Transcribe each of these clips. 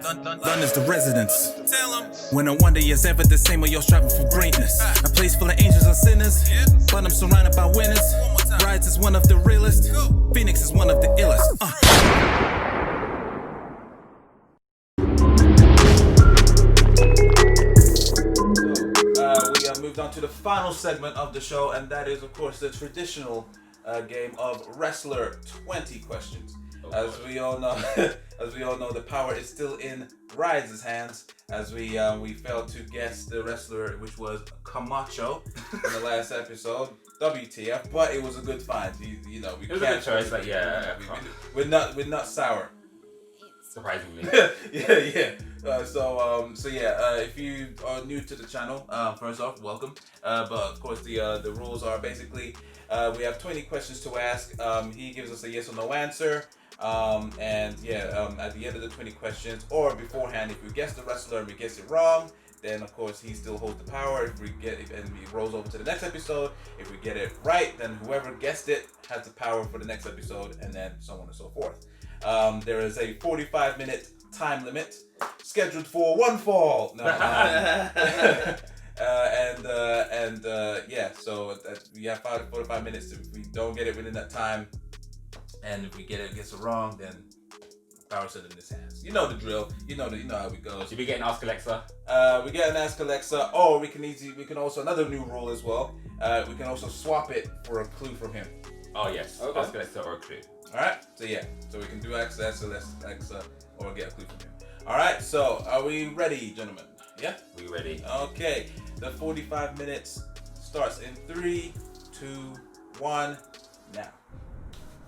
London's the residence. When no wonder is ever the same when you're striving for greatness. A place full of angels and sinners, but I'm surrounded by winners. Rides is one of the realest. Phoenix is one of the illest. We moved on to the final segment of the show, and that is, of course, the traditional game of Wrestler 20 questions. As we all know, the power is still in Rides' hands. As we failed to guess the wrestler, which was Camacho in the last episode. WTF? But it was a good find. You know, we it was a good choice. Like, we're not sour. Surprisingly. yeah. If you are new to the channel, first off, welcome. But of course, the rules are basically we have 20 questions to ask. He gives us a yes or no answer. At the end of the 20 questions, or beforehand, if we guess the wrestler and we guess it wrong, then of course he still holds the power. If we get it and he rolls over to the next episode, if we get it right, then whoever guessed it has the power for the next episode, and then so on and so forth. There is a 45-minute time limit scheduled for one fall. So we have 45 minutes. If we don't get it within that time, and if we gets it wrong, then power's still in his hands. You know the drill. You know how it goes. Should we get an Ask Alexa? We get an Ask Alexa, or we can also, another new rule as well. We can also swap it for a clue from him. Oh yes, okay. Ask Alexa or a clue. All right. So we can do Ask Alexa or get a clue from him. All right. So are we ready, gentlemen? Yeah. We ready? Okay. The 45 minutes starts in 3, 2, 1, now.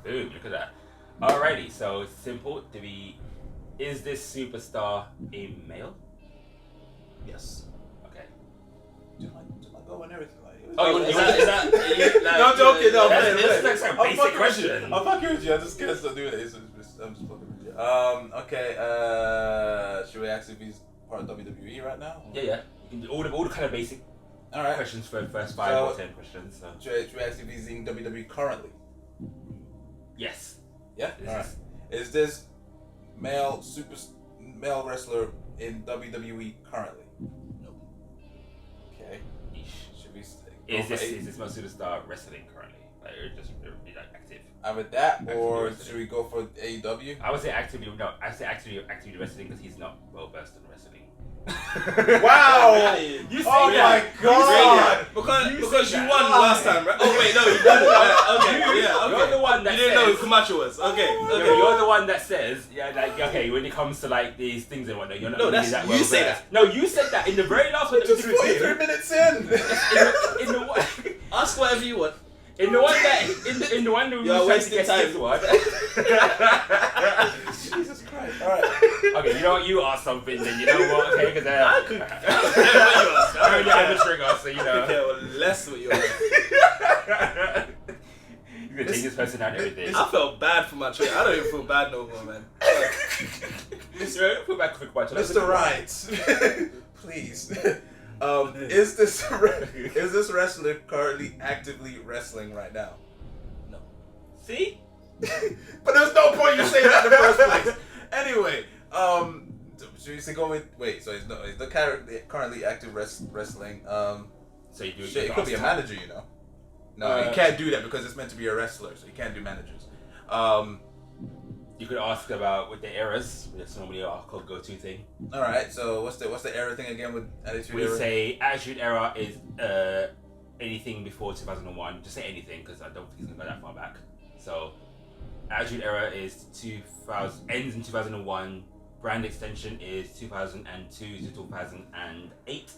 Boom, look at that. Alrighty, so it's simple. Is this superstar a male? Yes. Okay. Do I go and everything? Is that No, I'm joking. No, that's like a basic question. I'm fucking with you. I just can't still do it. I'm just fucking with you. Okay. Should we ask if he's part of WWE right now? Yeah. All the kind of basic questions for the first 5 or 10 questions. So. Should we ask if he's in WWE currently? Yes. Yeah. All right. Is this male wrestler in WWE currently? No. Okay. Should we? Is this my superstar wrestling currently? Like, or just active? Either that, or should we go for AEW? I would say actively. No, I say actively wrestling because he's not well versed in wrestling. Wow! You say oh that. My God! Because you won last time, right? Oh wait, no, you didn't. Okay. You're the one that you didn't know who Camacho was. Okay. You're the one that says, when it comes to like these things and whatnot, you're not really that well. You say that. No, you said that in the very last one. Just 43 minutes in. in the one. Ask whatever you want. In the one that in the one that we were trying to guess this one. Jesus Christ! All right. Okay, you know what? You ask something, then you know what? Okay, because I could. I'm the trigger, so you know. I could care less what you ask. You can change this person out and everything. I felt bad for my trade. I don't even feel bad no more, man. Put back quick watch. Mr. Wright, please. Is this wrestler currently actively wrestling right now? No. See? But there's no point you saying that in the first place. Anyway, should we say go with? Wait, so he's not currently active wrestling. So you do shit, it could be a manager, you know. No, you can't do that because it's meant to be a wrestler, so you can't do managers. You could ask about with the eras. That's normally our go-to thing. All right. So what's the era thing again with Attitude Era? We say Attitude Era is anything before 2001. Just say anything because I don't think it's gonna go that far back. So Attitude Era is 2000 ends in 2001. Brand extension is 2002 to 2008,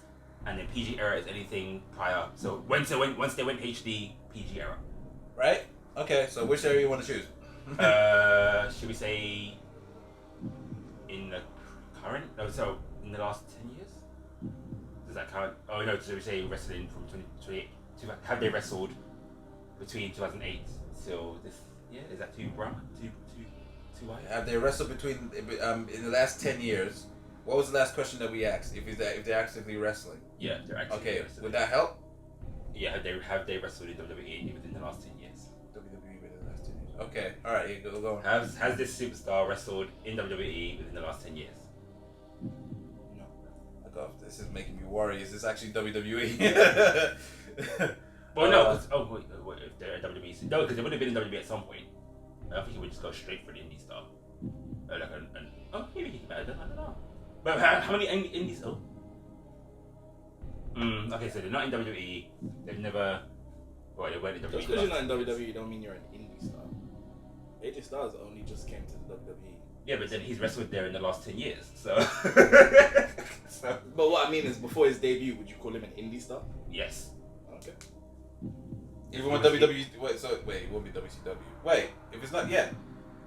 and then PG Era is anything prior. So once they went HD, PG Era. Right. Okay. So which area you want to choose? Should we say in the current? No, so in the last 10 years? Does that count? Oh no, should we say wrestling from 2028? Have they wrestled between 2008 till this year? Is that too brown? Too white? Have they wrestled between in the last 10 years? What was the last question that we asked? If they're actively wrestling? Yeah, they're actively okay, wrestling. Would that help? Yeah, have they wrestled in WWE within the last 10 years? WWE within the last 10 years. Okay, all right, here go. Has this superstar wrestled in WWE within the last 10 years? No. Fuck off. This is making me worry. Is this actually WWE? Well, no. Wait, if they're at WWE, no, because they would have been in WWE at some point. I think he would just go straight for the indie star. Maybe he's better. I don't know. But how many indies? Oh. Okay, so they're not in WWE. They've never. Well, they weren't in WWE. Just because you're not in WWE, don't mean you're an indie star. AJ Styles only just came to the WWE. Yeah, but then he's wrestled there in the last 10 years. So. But what I mean is, before his debut, would you call him an indie star? Yes. Okay. Even when WWE, wait, it won't be WCW. Wait, if it's not yet,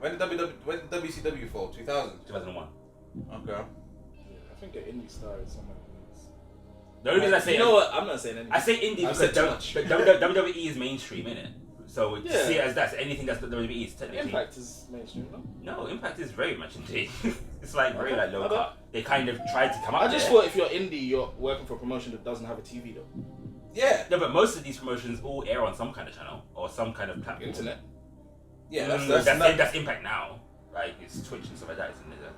when did WCW fall? 2000. 2001. Okay. Yeah, I think an indie star is someone who's. The only reason I say You know what? I'm not saying anything. I say indie I've because said too much. WWE is mainstream, innit? So to Yeah. see it as that, so anything that's WWE is technically. Impact is mainstream, no? No, Impact is very much indie. It's like very Okay, like low okay. cut. They kind of tried to come up I just there. thought if you're indie, you're working for a promotion that doesn't have a TV though. Yeah. No, but most of these promotions all air on some kind of channel or some kind of platform. Internet. Yeah, That's Impact now. Like it's Twitch and stuff like that.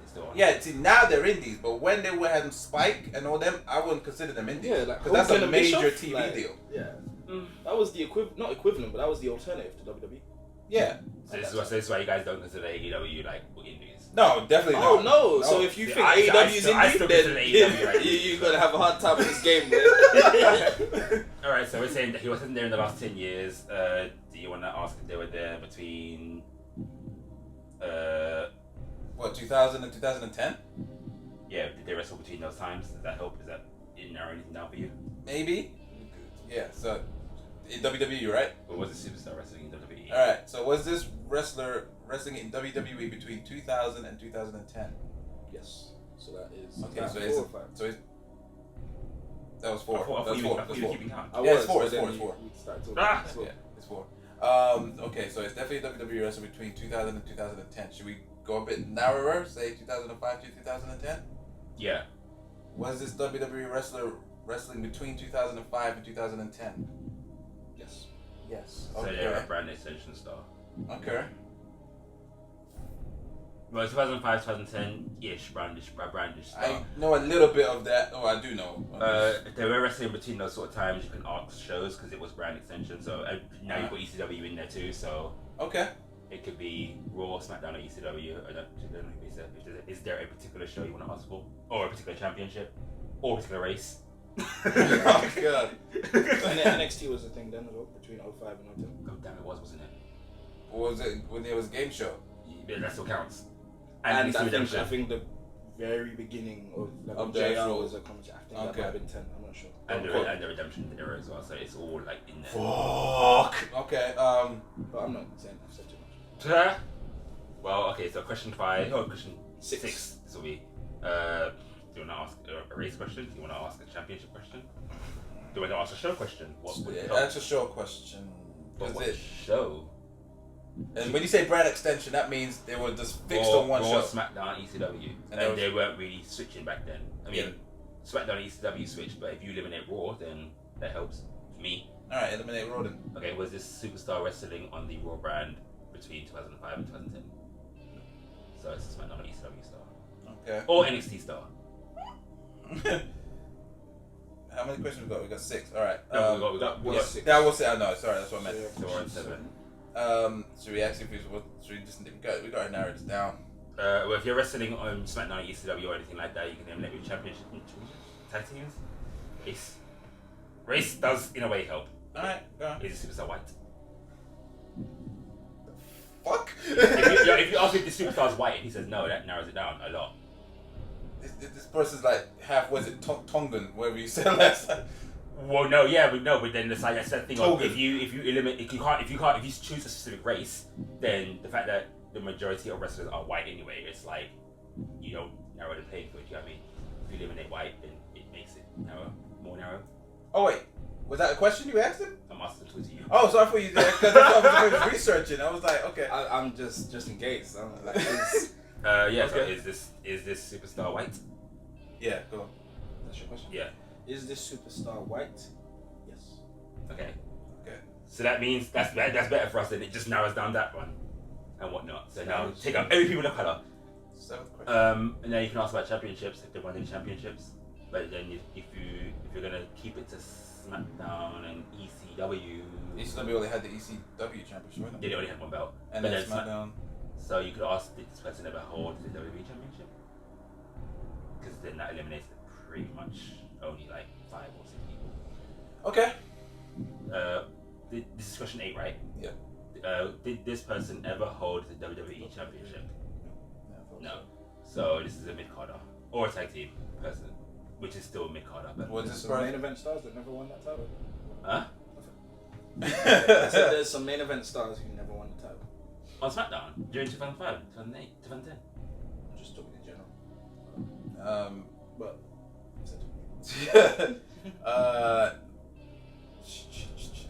It's still on. Yeah, see, now they're indies, but when they were having Spike and all them, I wouldn't consider them indies. Yeah, like because that's a Hogan and major Bischoff, TV like, deal. Yeah. That was the not equivalent, but that was the alternative to WWE. Yeah. So this is why you guys don't consider AEW like indies. No, definitely Oh not. no! So if you See, think I AEW is still indie, consider then AEW like you're gonna have a hard time with this game, man. All right, so we're saying that he wasn't there in the last 10 years. Do you want to ask if they were there between? What, 2000 and 2010? Yeah, did they wrestle between those times? Does that help? Is that narrow anything down for you? Maybe. Yeah. So in WWE, right? Or was it superstar wrestling in WWE? All right. So was this wrestler wrestling in WWE between 2000 and 2010? Yes. So that is. Okay. that's So 4 it's or 5. that was four. I thought That's you four. were That's four. keeping count. I Yeah, was, it's four, but it's then four, it's four. we started talking. Ah! So, Yeah, it's four. Okay, so it's definitely WWE wrestling between 2000 and 2010. Should we go a bit narrower? Say 2005 to 2010. Yeah. Was this WWE wrestler wrestling between 2005 and 2010? yes. Yes. So they're a brand extension star. Okay. Well, 2005, 2010-ish brandish star. I know a little bit of that. Oh, I do know. If they were wrestling between those sort of times, you can ask shows because it was brand extension. So now you've got ECW in there too. So Okay. it could be Raw, SmackDown, or ECW. I don't know is there a particular show you want to ask for, or a particular championship, or a particular race? Oh god. And then NXT was the thing then as well, between 05 and 010. Oh damn, it wasn't it? What was it when there was a game show? Yeah, that still counts. And ECW I Redemption. think the very beginning of like Of when the JR actual- was a commentary. I think Okay. that might have been 10. I'm not sure. And the Redemption era as well. So it's all like in there. Fuck. Okay. But I'm not saying I've said too much. Well, okay. So question 5. Oh, question 6. 6. This will be. Do you want to ask a race question? Do you want to ask a championship question? Do you want to ask a show question? What would help? That's a show question. But Is what it? show? And when you say brand extension, that means they were just fixed Raw, on one Raw, show. SmackDown, ECW, And and there they weren't really switching back then. I mean, Yeah. SmackDown and ECW switched, but if you eliminate Raw, then that helps me. All right, eliminate Roden. Okay, was this superstar wrestling on the Raw brand between 2005 and 2010? So it's a SmackDown or ECW star, Okay. or NXT star. How many questions we got? We got 6. All right. No, we got was 6. That was it. I know. Sorry, that's what I meant. So we're on 7. Should we actually? Should we just? We got to narrow this down. Well, if you're wrestling on SmackDown, ECW, or anything like that, you can eliminate your championship tag teams. Race does in a way help. All right. Go on. Is it superstar white? Fuck. If you ask if the superstar's white and he says no, that narrows it down a lot. This person's like half. Was it Tongan? Whatever you said last time. Well, no, yeah, but then it's like I said thing of Togan. if you eliminate if you choose a specific race, then the fact that the majority of wrestlers are white anyway, it's like you don't narrow the playing field. You know what I mean? If you eliminate white, then it makes it more narrow. Oh wait, was that a question you asked him? I'm asking to you. Oh, so I thought you did because that's what I was researching. I was like, okay. I'm just in case. I'm like, it's, Yeah. Okay. So is this superstar white? Yeah, go on. that's your question. Yeah. Is this superstar white? Yes. Okay. Okay. So that means that's better for us. Then it just narrows down that one. and whatnot. So now Nice. take out every people of color. 7th question. And then you can ask about championships if they won any championships. But then if you're gonna keep it to SmackDown and ECW, ECW only had the ECW championship, right? they only had one belt. And But then then SmackDown. So you could ask, did this person ever hold the WWE championship? Because then that eliminates pretty much only like 5 or 6 people. Okay. This is question 8, right? Yeah. Did this person ever hold the WWE championship? Yeah, I thought No. So this is a mid-carder or a tag team person, which is still mid-carder. But Was There's this some main person? event stars that never won that title. huh? I said there's some main event stars who never won the title. On SmackDown during 2005, 2008, 2010. I'm just talking in general. But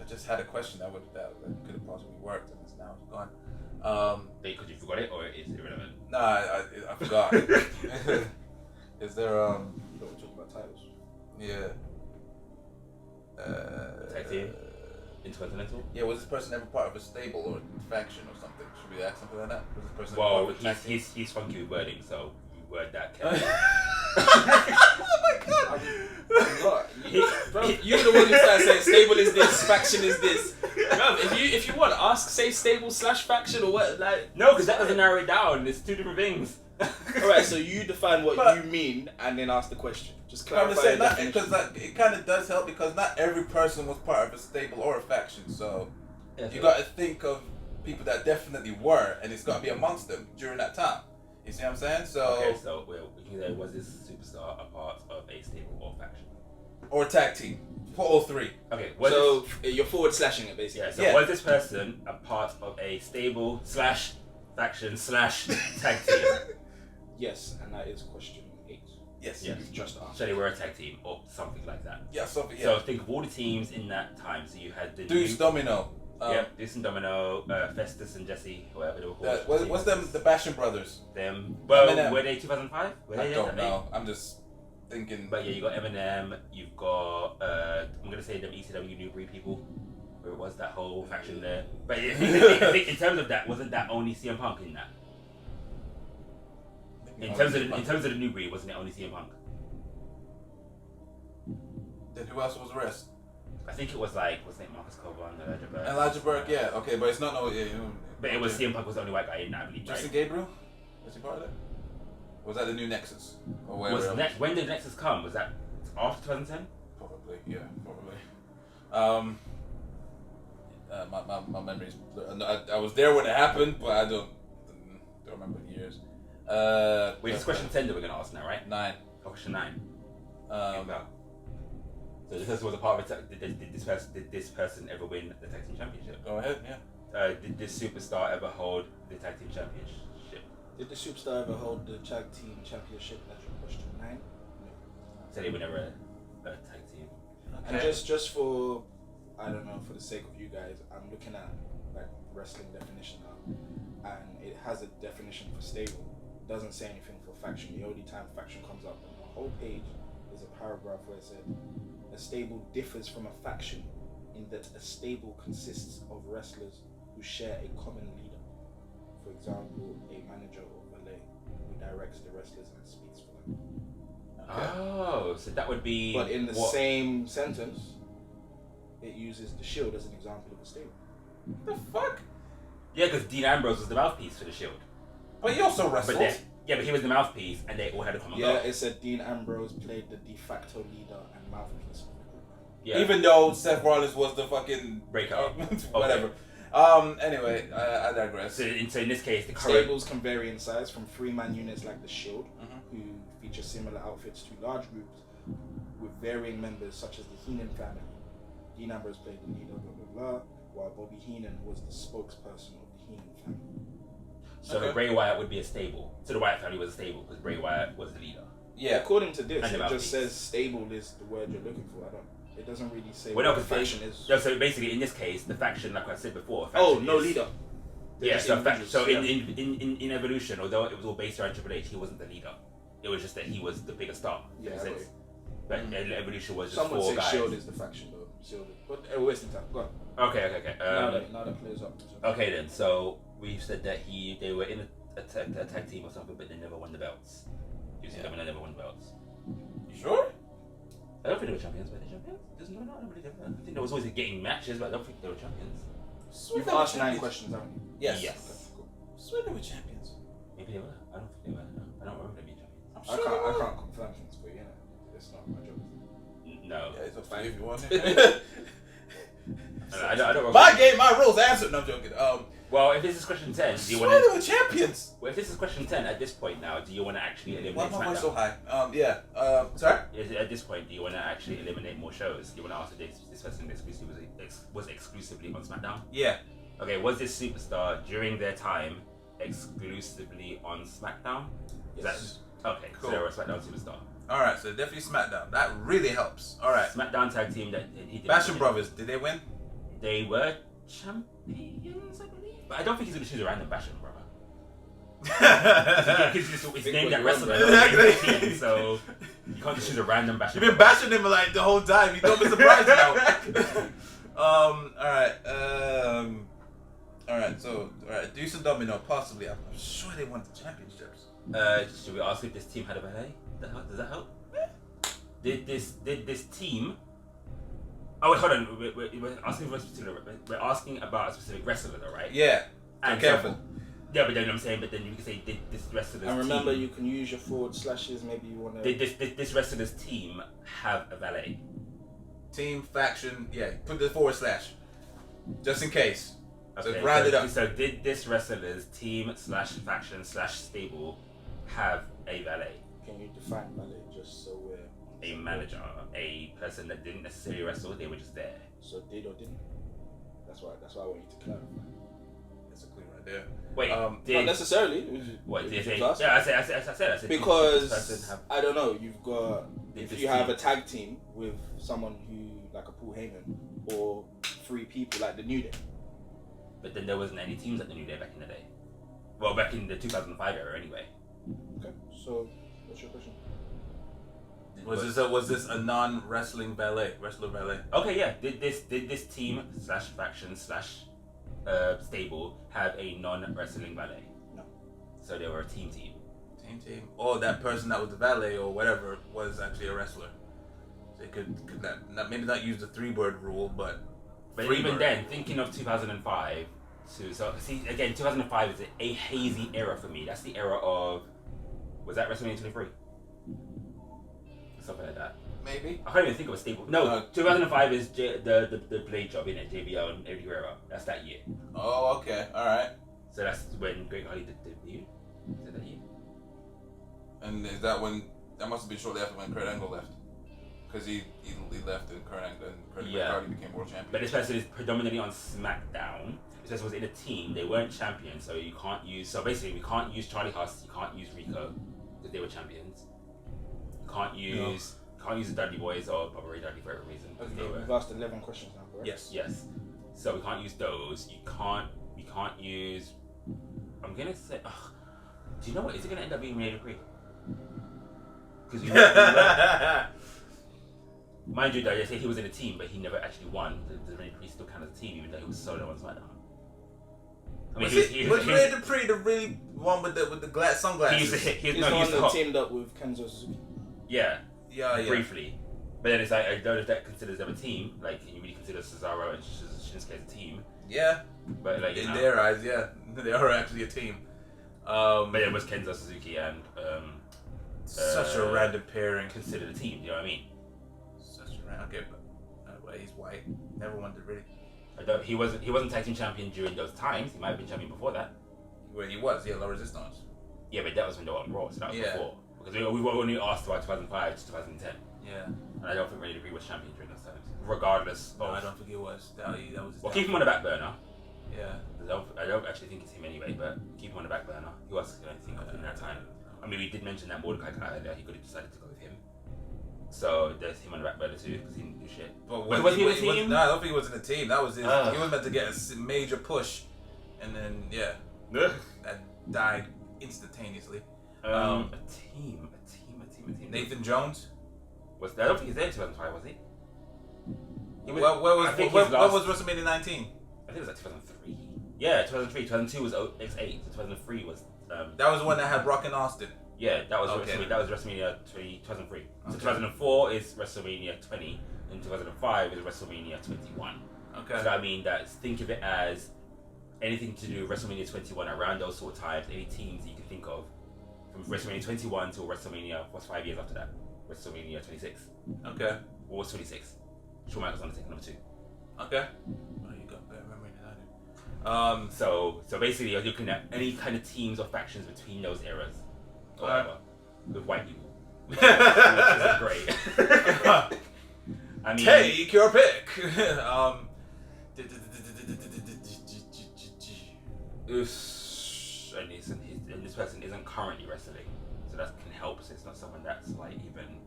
I just had a question that could have possibly worked, and it's now gone. Because you forgot it, or it's irrelevant. Nah, I forgot. Is there we're talking about titles. yeah. Tag team? Intercontinental? Yeah, was this person ever part of a stable or faction or something? Should we ask something like that? Was this person ever Well, part of a tag team? he's funky with wording, so we word that carefully. Oh my god! I'm not. Bro, you're the one who started saying stable is this, faction is this. Bro, if you want, ask say stable / faction or what, like. No, because that doesn't narrow it down. It's 2 different things. Alright, so you define what But- you mean and then ask the question. Just I'm just clarify saying the that definition. because it kind of does help because not every person was part of a stable or a faction, so you got to think of people that definitely were, and it's got to be amongst them during that time. You see what I'm saying? So Okay, so we can say, was this superstar a part of a stable or faction? or tag team for all 3. Okay, So you're forward slashing it basically. yeah, so Yeah. was this person a part of a stable / faction / tag team? Yes, and that is question 8. Yes. Yeah. You've just asked. So they were a tag team or something like that. Yeah. Something. Yeah. So think of all the teams in that time. So you had the Deuce Domino. Deuce and Domino, Festus and Jesse, whatever they were called. What's them? The Basham Brothers. Them. Well, Eminem. were they 2005? Were they I there don't that know. I'm just thinking. But yeah, you got Eminem, you've got I'm gonna say them ECW Newbury people, where it was that whole faction there. But I think in terms of that, wasn't that only CM Punk in that? In terms of the Newbury, wasn't it only CM Punk? Then who else was the rest? I think it was like, wasn't it Marcus Coburn, Elijah Burke? Elijah Burke. Yeah. Okay, but it's not no. Yeah, But it was CM Punk was the only white guy in that, I believe. Justin Right? Gabriel. Was he part of that? Was that the new Nexus? Or where? When did Nexus come? Was that after 2010? Probably, yeah, probably. My memories. I was there when it happened, but I don't remember the years. Wait, it's question 10 that we're gonna ask now, right? 9. Oh, question 9. Um, So this was a part of it. Did this person ever win the tag team championship? go ahead, yeah. Did this superstar ever hold the tag team championship? Did the superstar ever hold the tag team championship? That's your question 9. So they were never a tag team. And Okay. just for, I don't know, for the sake of you guys, I'm looking at like wrestling definition now, and it has a definition for stable. It doesn't say anything for faction. The only time faction comes up on the whole page is a paragraph where it said, a stable differs from a faction in that a stable consists of wrestlers who share a common leader. For example, a manager or valet who directs the wrestlers and speaks for them. Oh, so that would be. But in the what? same sentence, it uses the Shield as an example of a stable. The fuck? Yeah, because Dean Ambrose was the mouthpiece for the Shield. But he also But wrestled. then, yeah, but he was the mouthpiece, and they all had a common Yeah, goal. it said Dean Ambrose played the de facto leader and mouthpiece of the group. Yeah. Even though Seth Rollins was the fucking Breakout. whatever. Anyway, I digress. So in this case, the current. Stables can vary in size from 3-man units like the Shield, who feature similar outfits, to large groups with varying members such as the Heenan family. Dean Ambrose played the leader, blah blah blah, while Bobby Heenan was the spokesperson of the Heenan family. So the Bray Wyatt would be a stable. So the Wyatt family was a stable because Bray Wyatt was the leader. Yeah. According to this, And the it mouthpiece. just says stable is the word you're looking for. It doesn't really say Well, no, what the because faction is. Yeah, so basically, in this case, the faction, like I said before. Oh, faction no is- leader. They're Yeah, just so, individuals, so yeah. in Evolution, although it was all based around Triple H, he wasn't the leader. It was just that he was the bigger star. Yeah, in a I sense. agree. But Evolution was just Some would 4 say guys. Shield is the faction though. Shield is. But we're wasting time. Go on. Okay. Now that plays up. Okay then, so we've said that they were in a tag team or something, but they never won the belts. You said them and they never won the belts. You sure? I don't think they were champions, but they champions? There's no, I don't believe they were. I think there was always getting matches, but I don't think they were champions. You've asked 9 questions, haven't you? Yes. Yes. Okay, cool. Swear they were champions. Maybe they were. I don't think they were. No. I don't remember them being champions. I'm I sure can't, they I were. can't confirm things for you, it's not my job. No. Yeah, it's up to you if you want. I don't My game, my rules. Answer. No, I'm joking. Well, if this is question 10, do you Swear want they to... were champions. Well, if this is question 10 at this point now, do you want to actually Why eliminate am I voice so SmackDown? high? Yeah. Sorry. At this point, do you want to actually eliminate more shows? Do you want to ask if this person was exclusively on SmackDown? Yeah. Okay, was this superstar during their time exclusively on SmackDown? Is Yes. that okay? Cool. So they were a SmackDown superstar. All right. So definitely SmackDown. That really helps. All right. SmackDown tag team that he did. Bastion Brothers. Did they win? They were champions, I believe. But I don't think he's going to choose a random Bastion brother. Because it's named that wrestler, Exactly. team, so you can't just choose a random Bastion. You've been bashing him like the whole time. You don't be surprised now. All right. All right. So, all right. Deuce and Domino, possibly. I'm sure they won the championships. Should we ask if this team had a valet? Does that help? Did this team? Oh wait, hold on. We're asking for a specific. We're asking about a specific wrestler, though, right? Yeah. And careful. Yeah, but then I'm saying, but then you can say, did this wrestler's And remember, team, you can use your forward slashes. Maybe you want to. did this wrestler's team have a valet? Team, faction. Yeah. Put the / just in case. So Okay, round it up. So did this wrestler's team / faction / stable have a valet? Can you define valet just so we're A manager, a person that didn't necessarily wrestle, they were just there. So did or didn't? That's why I want you to clarify. That's a clue right there. Wait, Not did necessarily. what did If they? you ask. Yeah, I said did this Because person have, I don't know, you've got Did if this you have team- a tag team with someone who like a Paul Heyman or 3 people like the New Day. but then there wasn't any teams at the New Day back in the day. Well, back in the 2005 era, anyway. Okay, so what's your question? Was this a non-wrestling wrestler valet? Okay, yeah. Did this team / faction / stable have a non-wrestling valet? No. So they were a team. Team. Or that person that was the valet or whatever was actually a wrestler. So they could maybe not use the 3-bird rule, but But Freebird. even then, thinking of 2005, so see again, 2005 is a hazy era for me. That's the era of, was that WrestleMania 23? Something like that. maybe. I can't even think of a stable. No, 2005 is the Blade Job, innit? JBL and Eddie Guerrero. That's that year. Oh, okay, all right. So that's when Greg Hardy did debut. Is that year? And is that when? That must have been shortly after when Kurt Angle left, because he left and Kurt Hardy became world champion. But this person is predominantly on SmackDown. This person was in a team. They weren't champions, so you can't use. So basically, we can't use Charlie Haas. You can't use Rico because they were champions. You can't use the Dudley Boys or Bubba Ray Dudley for whatever reason. 'Cause they Okay, were, we've asked 11 questions now, correct? yes. so we can't use those. We can't use. I'm gonna say. Ugh, do you know what? Is it gonna end up being Rey Dupree? Because mind you, though, they say he was in a team, but he never actually won. The Rey Dupree still kind of a team, even though he was solo on SmackDown. I mean, Was Ray Dupree the really one with the sunglasses? he used to hit. He's He the one used to that hop. teamed up with Kenzo Suzuki. Yeah, Yeah. briefly. But then it's like, I don't know if that considers them a team. Like, can you really consider Cesaro and Shinsuke as a team? Yeah. But like, you In know, their eyes, yeah, they are actually a team. but it was Kenzo Suzuki and Such a random pairing. considered a team. Do you know what I mean? Such a random. Okay, but well, he's white. Never wanted really. He wasn't tag team champion during those times. He might have been champion before that. Where he was, La Resistance. Yeah, but that was when they were on Raw, so that was Yeah. before. Because we were only asked about 2005 to 2010, Yeah. and I don't think Ray Dupree was champion during those times. Regardless No, of, I don't think it was. That was his well, keep him on the back burner. Yeah. I don't actually think it's him anyway, but keep him on the back burner. Who else can I think of in that time? I mean, we did mention that Mordecai guy earlier. He could have decided to go with him. So there's him on the back burner too, because he didn't do shit. But Was he in the team? No, I don't think he was in the team. That was his. Ugh. He was meant to get a major push, and then that died instantaneously. A team. Nathan Jones. I don't think he's there in 2005, was he? What I think was his last- WrestleMania 19? I think it was like 2003. Yeah, 2003. 2002 was X8. 2003 was. That was the one that had Rock and Austin. Yeah, that was Okay. WrestleMania. That was WrestleMania 2003. So Okay. 2004 is WrestleMania 20, and 2005 is WrestleMania 21. Okay. So I mean, think of it as anything to do with WrestleMania 21 around those sort of times. Any teams you can think of from WrestleMania 21 till WrestleMania. What's 5 years after that? WrestleMania 26. Okay. What was 26? Shawn Michaels Undertaker number 2. Okay. Oh, you got better memory than I do. So basically, you're looking at any kind of teams or factions between those eras, or whatever, with white people, which isn't great. I mean, Take your pick. And this person isn't currently wrestling, so that can help. So it's not someone that's like even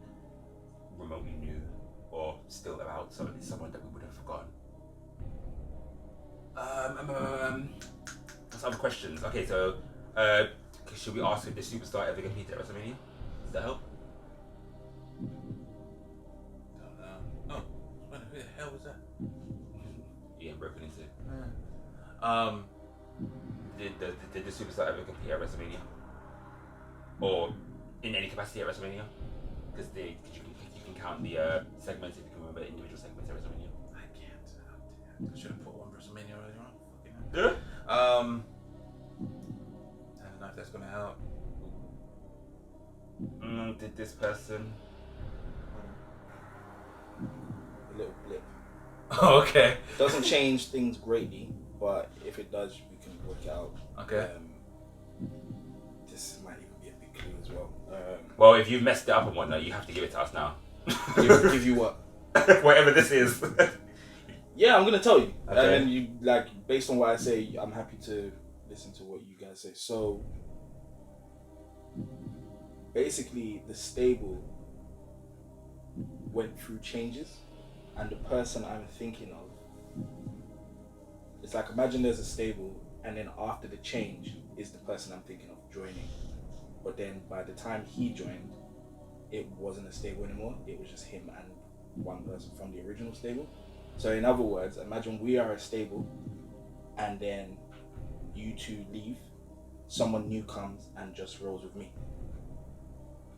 remotely new or still about. So it's someone that we would have forgotten. What's other questions? Okay, so should we ask if the superstar ever competed at WrestleMania? Does that help? Don't know. Oh, who the hell was that? Yeah, broken into. Did the superstar ever compete at WrestleMania? Or in any capacity at WrestleMania? Because you can count the segments if you can remember individual segments at WrestleMania. I can't. I should have put one WrestleMania earlier on. Yeah. I don't know if that's gonna help. Did this person? A little blip. Oh, okay. Doesn't change things greatly, but if it does, we can work it out. Okay. This might even be a big clue as well. Well, if you've messed it up and whatnot, you have to give it to us now. give you what? Whatever this is. Yeah, I'm gonna tell you, Okay. and then you based on what I say, I'm happy to listen to what you guys say. So, basically, the stable went through changes, and the person I'm thinking of, it's like imagine there's a stable, and then after the change is the person I'm thinking of joining, but then by the time he joined, it wasn't a stable anymore. It was just him and one person from the original stable. So in other words, imagine we are a stable and then you two leave, someone new comes and just rolls with me.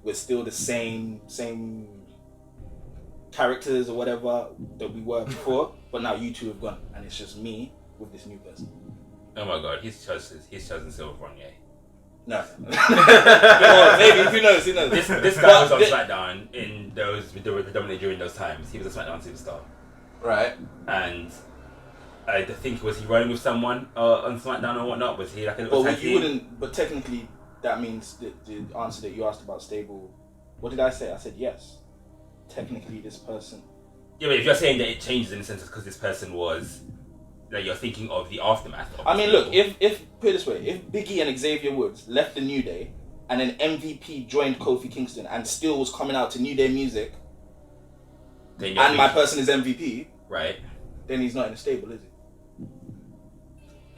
We're still the same characters or whatever that we were before, but now you two have gone and it's just me with this new person. Oh my god, he's chosen Silver Fournier. No. Or maybe, who knows? This guy was on SmackDown in those predominantly during those times. He was a SmackDown superstar. Right. And I think was he running with someone on SmackDown or whatnot? Was he like a little tag you team? wouldn't. But technically, that means that the answer that you asked about stable. What did I say? I said yes. Technically, this person. Yeah, but if you're saying that it changes in the sense because this person was, like, you're thinking of the aftermath. Of I mean, Stable. look. If put it this way, if Biggie and Xavier Woods left the New Day and then MVP joined Kofi Kingston and still was coming out to New Day music, then and my person is MVP, right, then he's not in the stable, is he?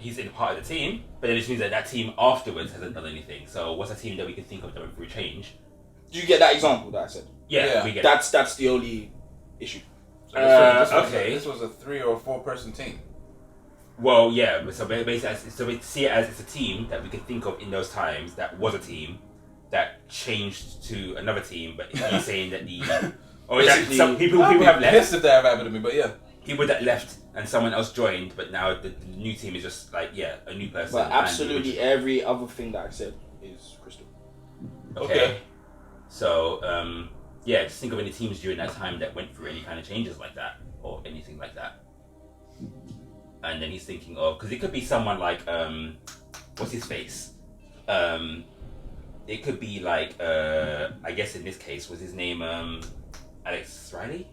he's in part of the team, but then it means that team afterwards hasn't done anything. So what's a team that we can think of that went through change? Do you get that example that I said? Yeah. We get it. That's the only issue. So this okay. was a 3 or 4 person team. Well, yeah. So basically, we see it as it's a team that we can think of in those times that was a team that changed to another team. But you're saying that Basically, some people I'd be have left. pissed if that ever happened to me, but yeah. People that left and someone else joined, but now the new team is just like a new person. But and absolutely every other thing that I said is crystal. Okay. So just think of any teams during that time that went through any kind of changes like that or anything like that. And then he's thinking of, because it could be someone like what's his face? It could be like I guess in this case was his name Alex Riley.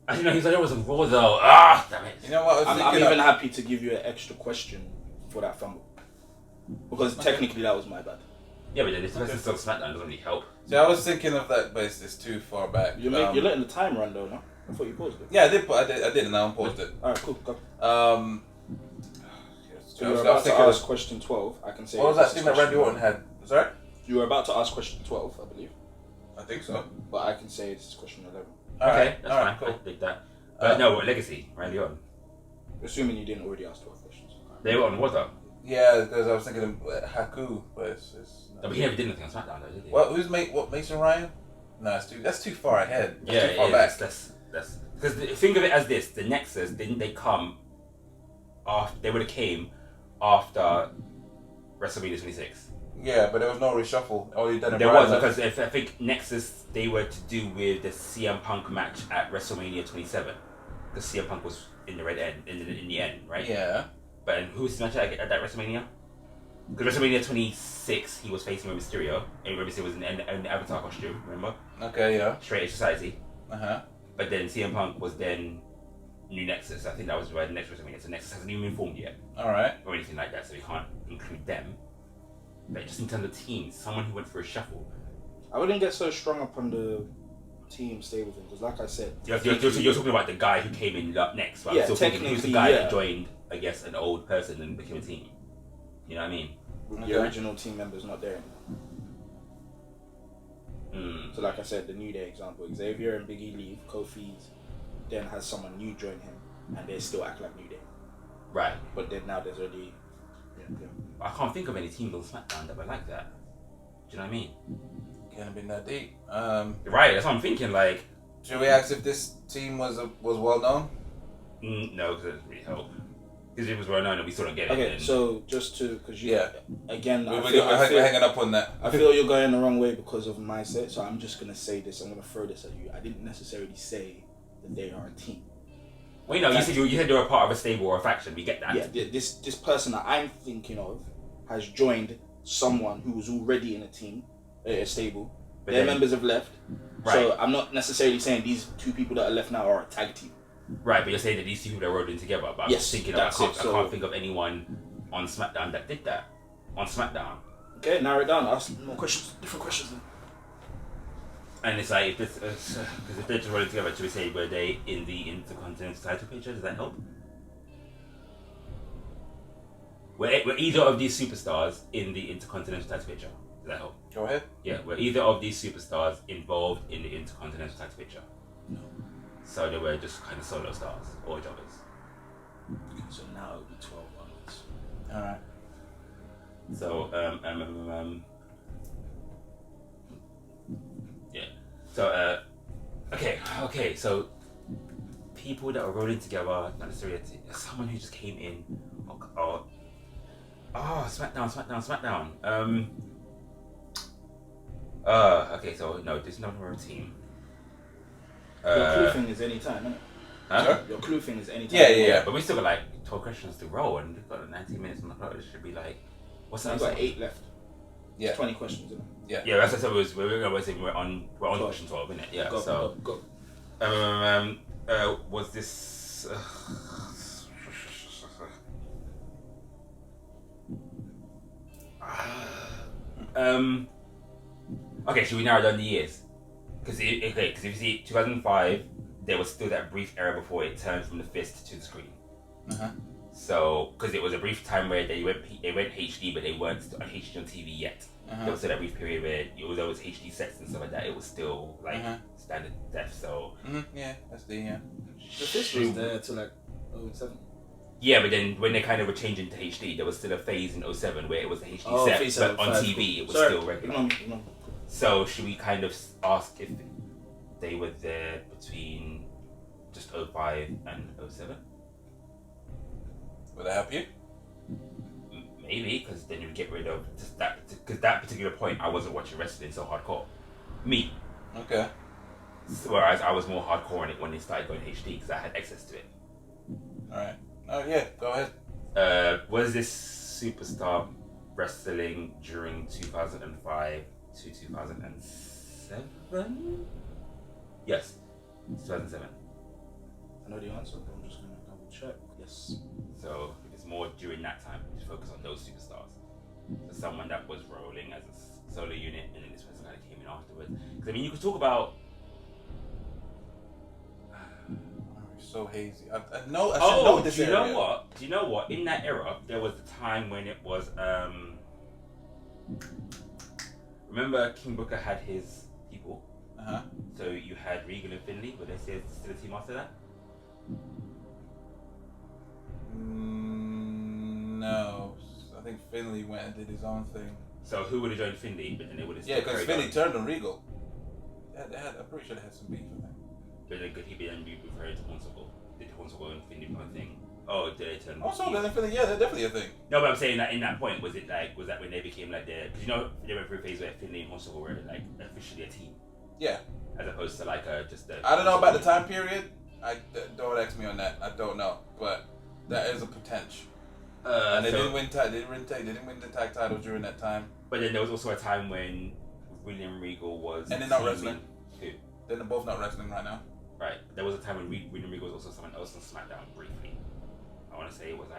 I didn't know he was like, was a Raw though. Ah, damn it. You know what? I'm even happy to give you an extra question for that fumble. Because technically that was my bad. Yeah, but then this person's on SmackDown doesn't really help. See, I was thinking of that, but it's too far back. You're letting the time run though, no? I thought you paused it. Yeah, I did, and I unpaused it. Alright, cool, go. So I you was were about to thinking- ask question 12. I can say. What was that this is thing that Randy question Orton had? Sorry? You were about to ask question 12, I believe. I think so. But I can say this is question 11. Okay, that's alright, fine. cool. I dig that. But no, Legacy, Randy Orton. Assuming you didn't already ask 12 questions. They were on water. Yeah, because I was thinking of Haku, but it's No, but he never did anything on SmackDown, though, did he? What? What? Mason Ryan? No, that's too far ahead. That's Yeah, too far it back. is. That's because think of it as this: the Nexus didn't they come after? They would have came after WrestleMania 26. Yeah, but there was no reshuffle. Oh, you done it. There right was left. because if I think Nexus they were to do with the CM Punk match at WrestleMania 27, because CM Punk was in the red end in the end, right? Yeah. But and who was the match at that WrestleMania? Because WrestleMania 26 he was facing Rey Mysterio, and Rey Mysterio was in an Avatar costume, remember? Okay. Yeah. Straight Edge Society. Uh-huh. But then CM Punk was then New Nexus. I think that was where the next WrestleMania. So Nexus hasn't even been formed yet All right. or anything like that, so we can't include them. But just in terms of teams, someone who went for a shuffle. I wouldn't get so strung up on the team stable thing because, like I said, You're talking about the guy who came in next, right? Yeah, I'm still thinking who's the technically, guy yeah. that joined, I guess, an old person and became a team. You know what I mean? the Okay. original team member's not there anymore. Mm. So, like I said, the New Day example: Xavier and Big E leave, Kofi then has someone new join him, and they still act like New Day. Right. But then now there's already. Yeah. I can't think of any teams on SmackDown that were like that. Do you know what I mean? Can't have been that deep. Right, that's what I'm thinking. Like, Should we ask if this team was well known? no, because it doesn't really help. Because it was well known and we still don't get it. Okay, then- so just to because you Yeah. again, We're I feel, hanging up on that. I feel you're going the wrong way because of mindset. So I'm just gonna say this. I'm gonna throw this at you. I didn't necessarily say that they are a team. Well, you know, you said you're a part of a stable or a faction. We get that. Yeah, this person that I'm thinking of has joined someone who was already in a team, a stable. But Their then- members have left. Right. So I'm not necessarily saying these two people that are left now are a tag team. Right, but you're saying that these two people are rolling together. But I'm Yes, just thinking, that's I it, can't so- think of anyone on SmackDown that did that. On SmackDown. Okay, narrow it down. Ask more questions, different questions. Then. And it's like, because if they're just rolling together, should we say, were they in the Intercontinental title picture? Does that help? Were either of these superstars in the Intercontinental title picture? Does that help? Go ahead. Yeah, were either of these superstars involved in the Intercontinental title picture? No. So they were just kind of solo stars or jobbers. So now it'll be 12 onwards. All right. So yeah. So okay. So people that are rolling together, not necessarily someone who just came in. SmackDown. Okay. So no, there's no more team. Your clue thing is any time, isn't it? Huh? Sure. Your clue thing is any time. Yeah. But we still got like 12 questions to roll, and we've got 19 minutes on the clock. It should be like, what's So that? I've got 8 left. Yeah. It's 20 questions, isn't it? Yeah, that's what I said. We're on 12. question 12, isn't it? Yeah. Go, So. go. Was this? Okay, should we narrow down the years? Because if you see 2005, there was still that brief era before it turned from the fist to the screen. Uh-huh. So, because it was a brief time where they went HD, but they weren't on HD on TV yet. There was still that brief period where it was always HD sets and stuff like that. It was still like standard def. So Yeah, that's the The fish was there till like 07. yeah, but then when they kind of were changing to HD, there was still a phase in 07 where it was the HD set, phase but on 7, TV it was Sorry, still regular. ignore me. So should we kind of ask if they were there between just 05 and 07? Would that help you? Maybe, because then you would get rid of just that, because that particular point I wasn't watching wrestling so hardcore. Me. Okay. Whereas I was more hardcore on it when they started going HD because I had access to it. All right. Oh yeah. Go ahead. Was this superstar wrestling during 2005 to 2007? Yes, 2007. I know the answer, but I'm just going to double check. Yes. So if it's more during that time, just focus on those superstars. So someone that was rolling as a solo unit, and then this person kind of came in afterwards. Because I mean, you could talk about. So hazy. I know. I should know this do you area. know what? Do you know what? In that era, there was the time when it was. Remember, King Booker had his people. Uh-huh. So you had Regal and Finley, but they still a team after that. Finley went and did his own thing. So who would have joined Finley? But then they would have. Yeah, because Finley turned on Regal. I'm pretty sure they had some beef with him. But then could he be then be referred to Hornswoggle? Did Hornswoggle and Finley become a thing? Oh, did they turn? Also, then Finley, yeah, they're definitely a thing. No, but I'm saying that in that point, was that when they became like because you know they went through a phase where Finley and Hornswoggle were like officially a team. Yeah. As opposed to like just a. I don't know about the time period. Don't ask me on that. I don't know, but that is a potential. And they didn't win. They didn't win the tag titles during that time. But then there was also a time when William Regal was. And they're not wrestling. Who? They're both not wrestling right now. Right. There was a time when William Regal was also someone else on SmackDown briefly. I want to say was it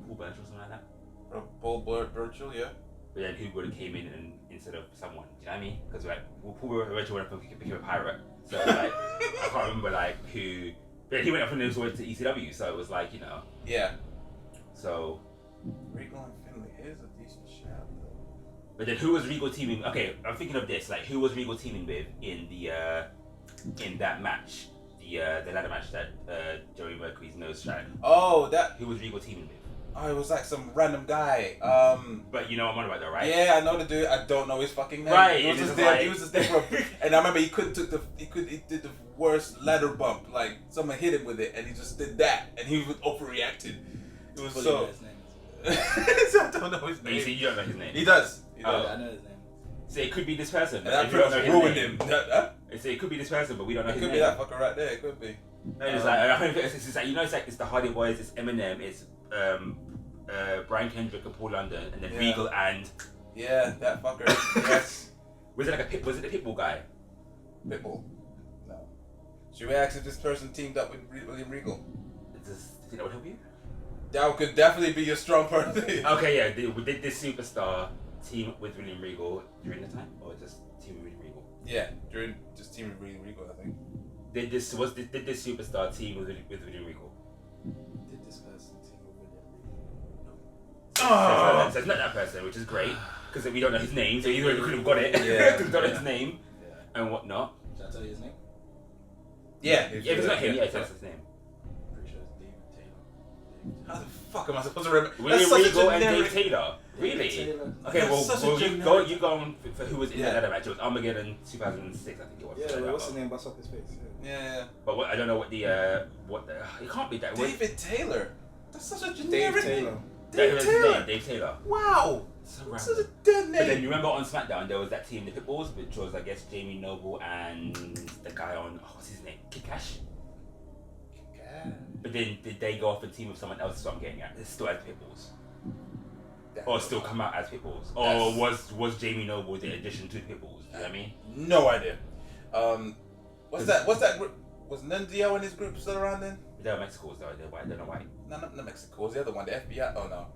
Paul Burchill or something like that? Paul Burchill, yeah. But then who would have came in and instead of someone? Do you know what I mean? Because like Paul Burchill went up and became a pirate, so like I can't remember like who. But he went up and was to ECW, so it was like Yeah. So. Regal and Finley is a decent shout though. But then who was Regal teaming? Okay, I'm thinking of this. Like who was Regal teaming with in the in that match? The ladder match that Joey Mercury's nose shined. Oh, that. Who was Regal teaming with? Oh, it was like some random guy. But you know what I'm on about though, right? Yeah, I know the dude. I don't know his fucking name. Right, He was just it's there. like- He was just there for. And I remember he did the worst ladder bump. Like someone hit him with it, and he just did that, and he was overreacted. It was so. His name. I don't know his But you see, name. you don't know his name. He does. He Oh. does. I know his name. So it could be this person. And that if you don't pretty know much his ruined name. him. Huh? So it could be this person, but we don't know It his could name. be that fucker right there. It could be. And it's like I think it's like it's the Hardy Boys, it's Eminem, it's Brian Kendrick and Paul London, and then Yeah. Regal and Yeah, that fucker. Yes. was it the Pitbull guy? Pitbull. No. Should we ask if this person teamed up with William Regal? Do you think that would help you? That could definitely be a strong person. Okay, yeah. Did this superstar team with William Regal during the time, or just team with William Regal? Yeah, during just team with William Regal, I think. Did this superstar team with William Regal? Did this person team with William Regal? Oh! So it's not that person, which is great because we don't know his name, so either we could have got it, Yeah. we don't know his name Yeah. and whatnot. Should I tell you his name? Yeah. Yeah, if it's not him, yeah, tell us his name. Pretty sure it's David Taylor. How the fuck am I supposed to remember? William That's such a Regal and generic- Dave Taylor. Really? Taylor. Okay, That's well, such a well generic- you go on for who was in Yeah. that other match. It was Armageddon 2006, I think it was. Yeah, something like what's that. his name? Bust up his face. Yeah. But I don't know what the it can't be that. David Taylor. That's such a Yeah. generic Dave Taylor. name. That Dave was his Taylor. name, Dave Taylor. Wow. So That's random. such a dead But then name. you remember on SmackDown there was that team, the Pitbulls, which was I guess Jamie Noble and the guy on what's his name, Kid Cash. But then did they go off and team with someone else? Is what I'm getting at. It's still as Pitbulls, or still come out as Pitbulls, or was Jamie Noble the addition to the Pitbulls? You know what I mean? No idea. What's that group? Was Nunzio and his group still around then? They're Mexicans though. They're white. They're not white. No, not Mexico. Was the other one the FBI? Oh no.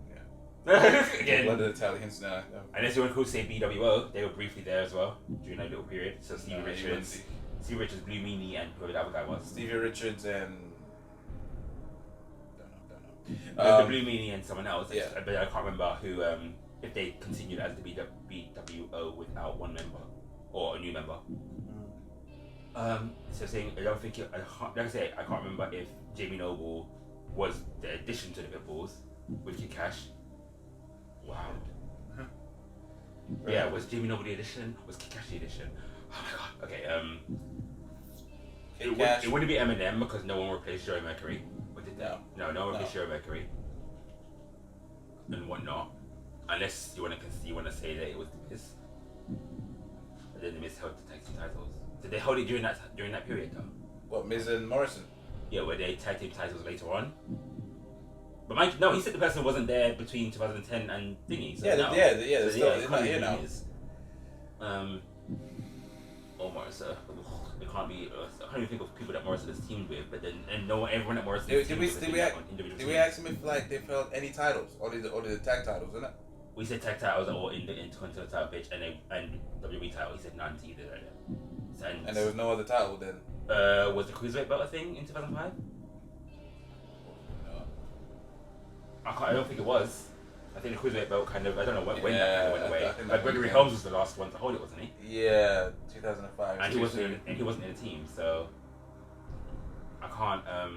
Again. Blood of the Italians now. And as you could say BWO, they were briefly there as well during that little period. So Stevie No, you Richards, Blue Meanie, and whoever the other guy was. Stevie Richards and don't The know. Blue Meanie and someone else. Yeah. But I can't remember who. If they continued as the BWO without one member or a new member. So saying I don't think like I say I can't remember if Jamie Noble was the addition to the Pitbulls with Kid Cash. Wow. Yeah, was Jamie Noble the addition? Was Kid Cash the addition? Oh my god. Okay. It wouldn't be Eminem because no one replaced Joey Mercury. Or did that? No one replaced Joey Mercury. And whatnot. Unless you want to say that it was the Miz. But then the Miz held the tag team titles. Did they hold it during that period though? What, Miz and Morrison? Yeah, where they tag team titles later on. But Mike, no, he said the person wasn't there between 2010 and thingy. So Yeah, no. they're So still it they're can't not be here now. Miz. Or Morrison. It can't be. I can't even think of people that Morrison is teamed with. But then everyone that Morrison is Did teamed we with did is we on ask, individual did we teams. ask him if like they've held any titles? Or the tag titles, isn't it? We said tag titles are all in the Intercontinental pitch and WWE title. He said none either. And there was no other title then. Was the Cruiserweight belt a thing in 2005? No. I don't think it was. I think the Cruiserweight belt kind of, I don't know when that kind Yeah, of went I away. think Like that Gregory went Helms was the last one to hold it, wasn't he? Yeah, 2005. And he wasn't in a team, so I can't. Oh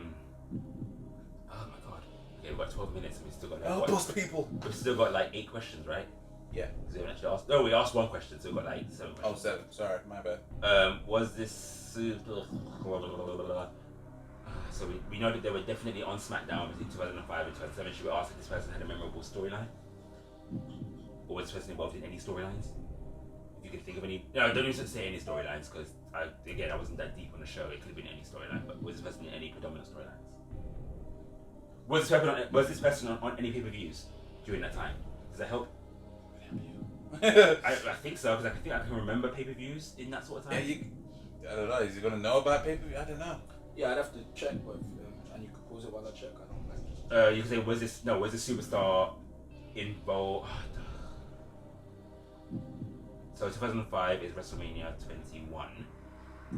my god. Okay, we've got 12 minutes and we've still got like, Help us, people. we've still got like 8 questions, right? Yeah. Because we haven't actually asked. No, we asked 1 question, so we've got like 7 Oh, questions. 7. Sorry, my bad. Was this? So we know that they were definitely on SmackDown between 2005 and 2007. Should we ask if this person had a memorable storyline, or was this person involved in any storylines? If you can think of any, no, don't even say any storylines because I wasn't that deep on the show. It could have been any storyline, but was this person in any predominant storylines? Was this person on any pay-per-views during that time? Does that help? I think so because I think I can remember pay-per-views in that sort of time. Yeah, I don't know. Is he gonna know about pay-per-view? I don't know. Yeah, I'd have to check, but and you could pause it while I check. I don't like. You could say was this superstar involved? So 2005 is WrestleMania 21.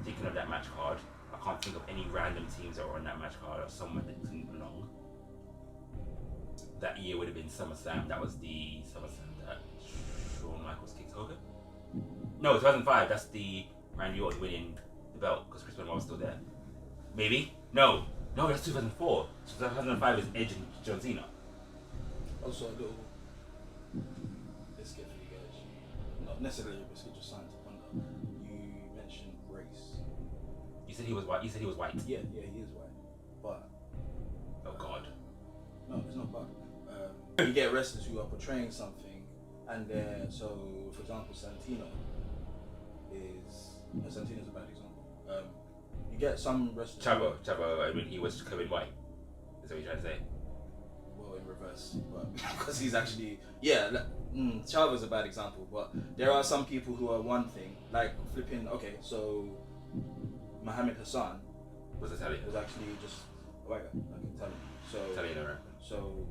Thinking of that match card, I can't think of any random teams that were on that match card or someone that didn't belong. That year would have been SummerSlam. That was the SummerSlam that Shawn Michaels kicked Hogan. No, 2005. That's the Randy Orton winning the belt because Chris Benoit was still there. Maybe? No, that's 2004. So 2005 is Edge and John Cena. Also, a little biscuit for you guys. Not necessarily a biscuit, just something to ponder. You mentioned race. You said he was white. Yeah, he is white. But Oh God. no, it's not but. You get wrestlers who are portraying something, and so for example, Santino's a bad example. You get some wrestlers. Chavo. I mean, he was Kevin White. Is that what you're trying to say? Well, in reverse, but because he's actually Chavo's a bad example, but there are some people who are one thing, like flipping. Okay, so Mohammed Hassan Was Italian? was actually just a white guy, like Italian. Italian American. So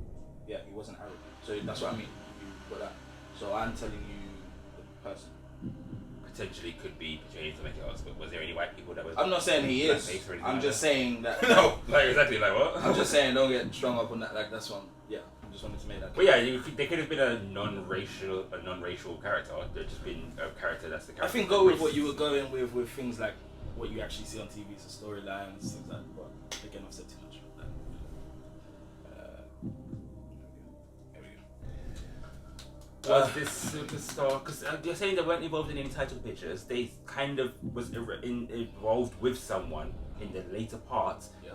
yeah, he wasn't Arab. So that's what I mean. You got that. So I'm telling you the person. Potentially could be portraying something else, but was there any white people that was? I'm not saying he is. blackface or anything I'm like just that? saying that. No. Like exactly, like what? I'm just saying, don't get strung up on that. Like that's one. Yeah, I just wanted to make that. But yeah, there could have been a non-racial character. There'd just been a character that's the character. I think go with what you were going with things like what you actually see on TV, so storylines, things like that. But again, I've said too much. Here we Was this superstar? Because you're saying they weren't involved in any title pictures. They kind of was involved with someone in the later parts. Yeah.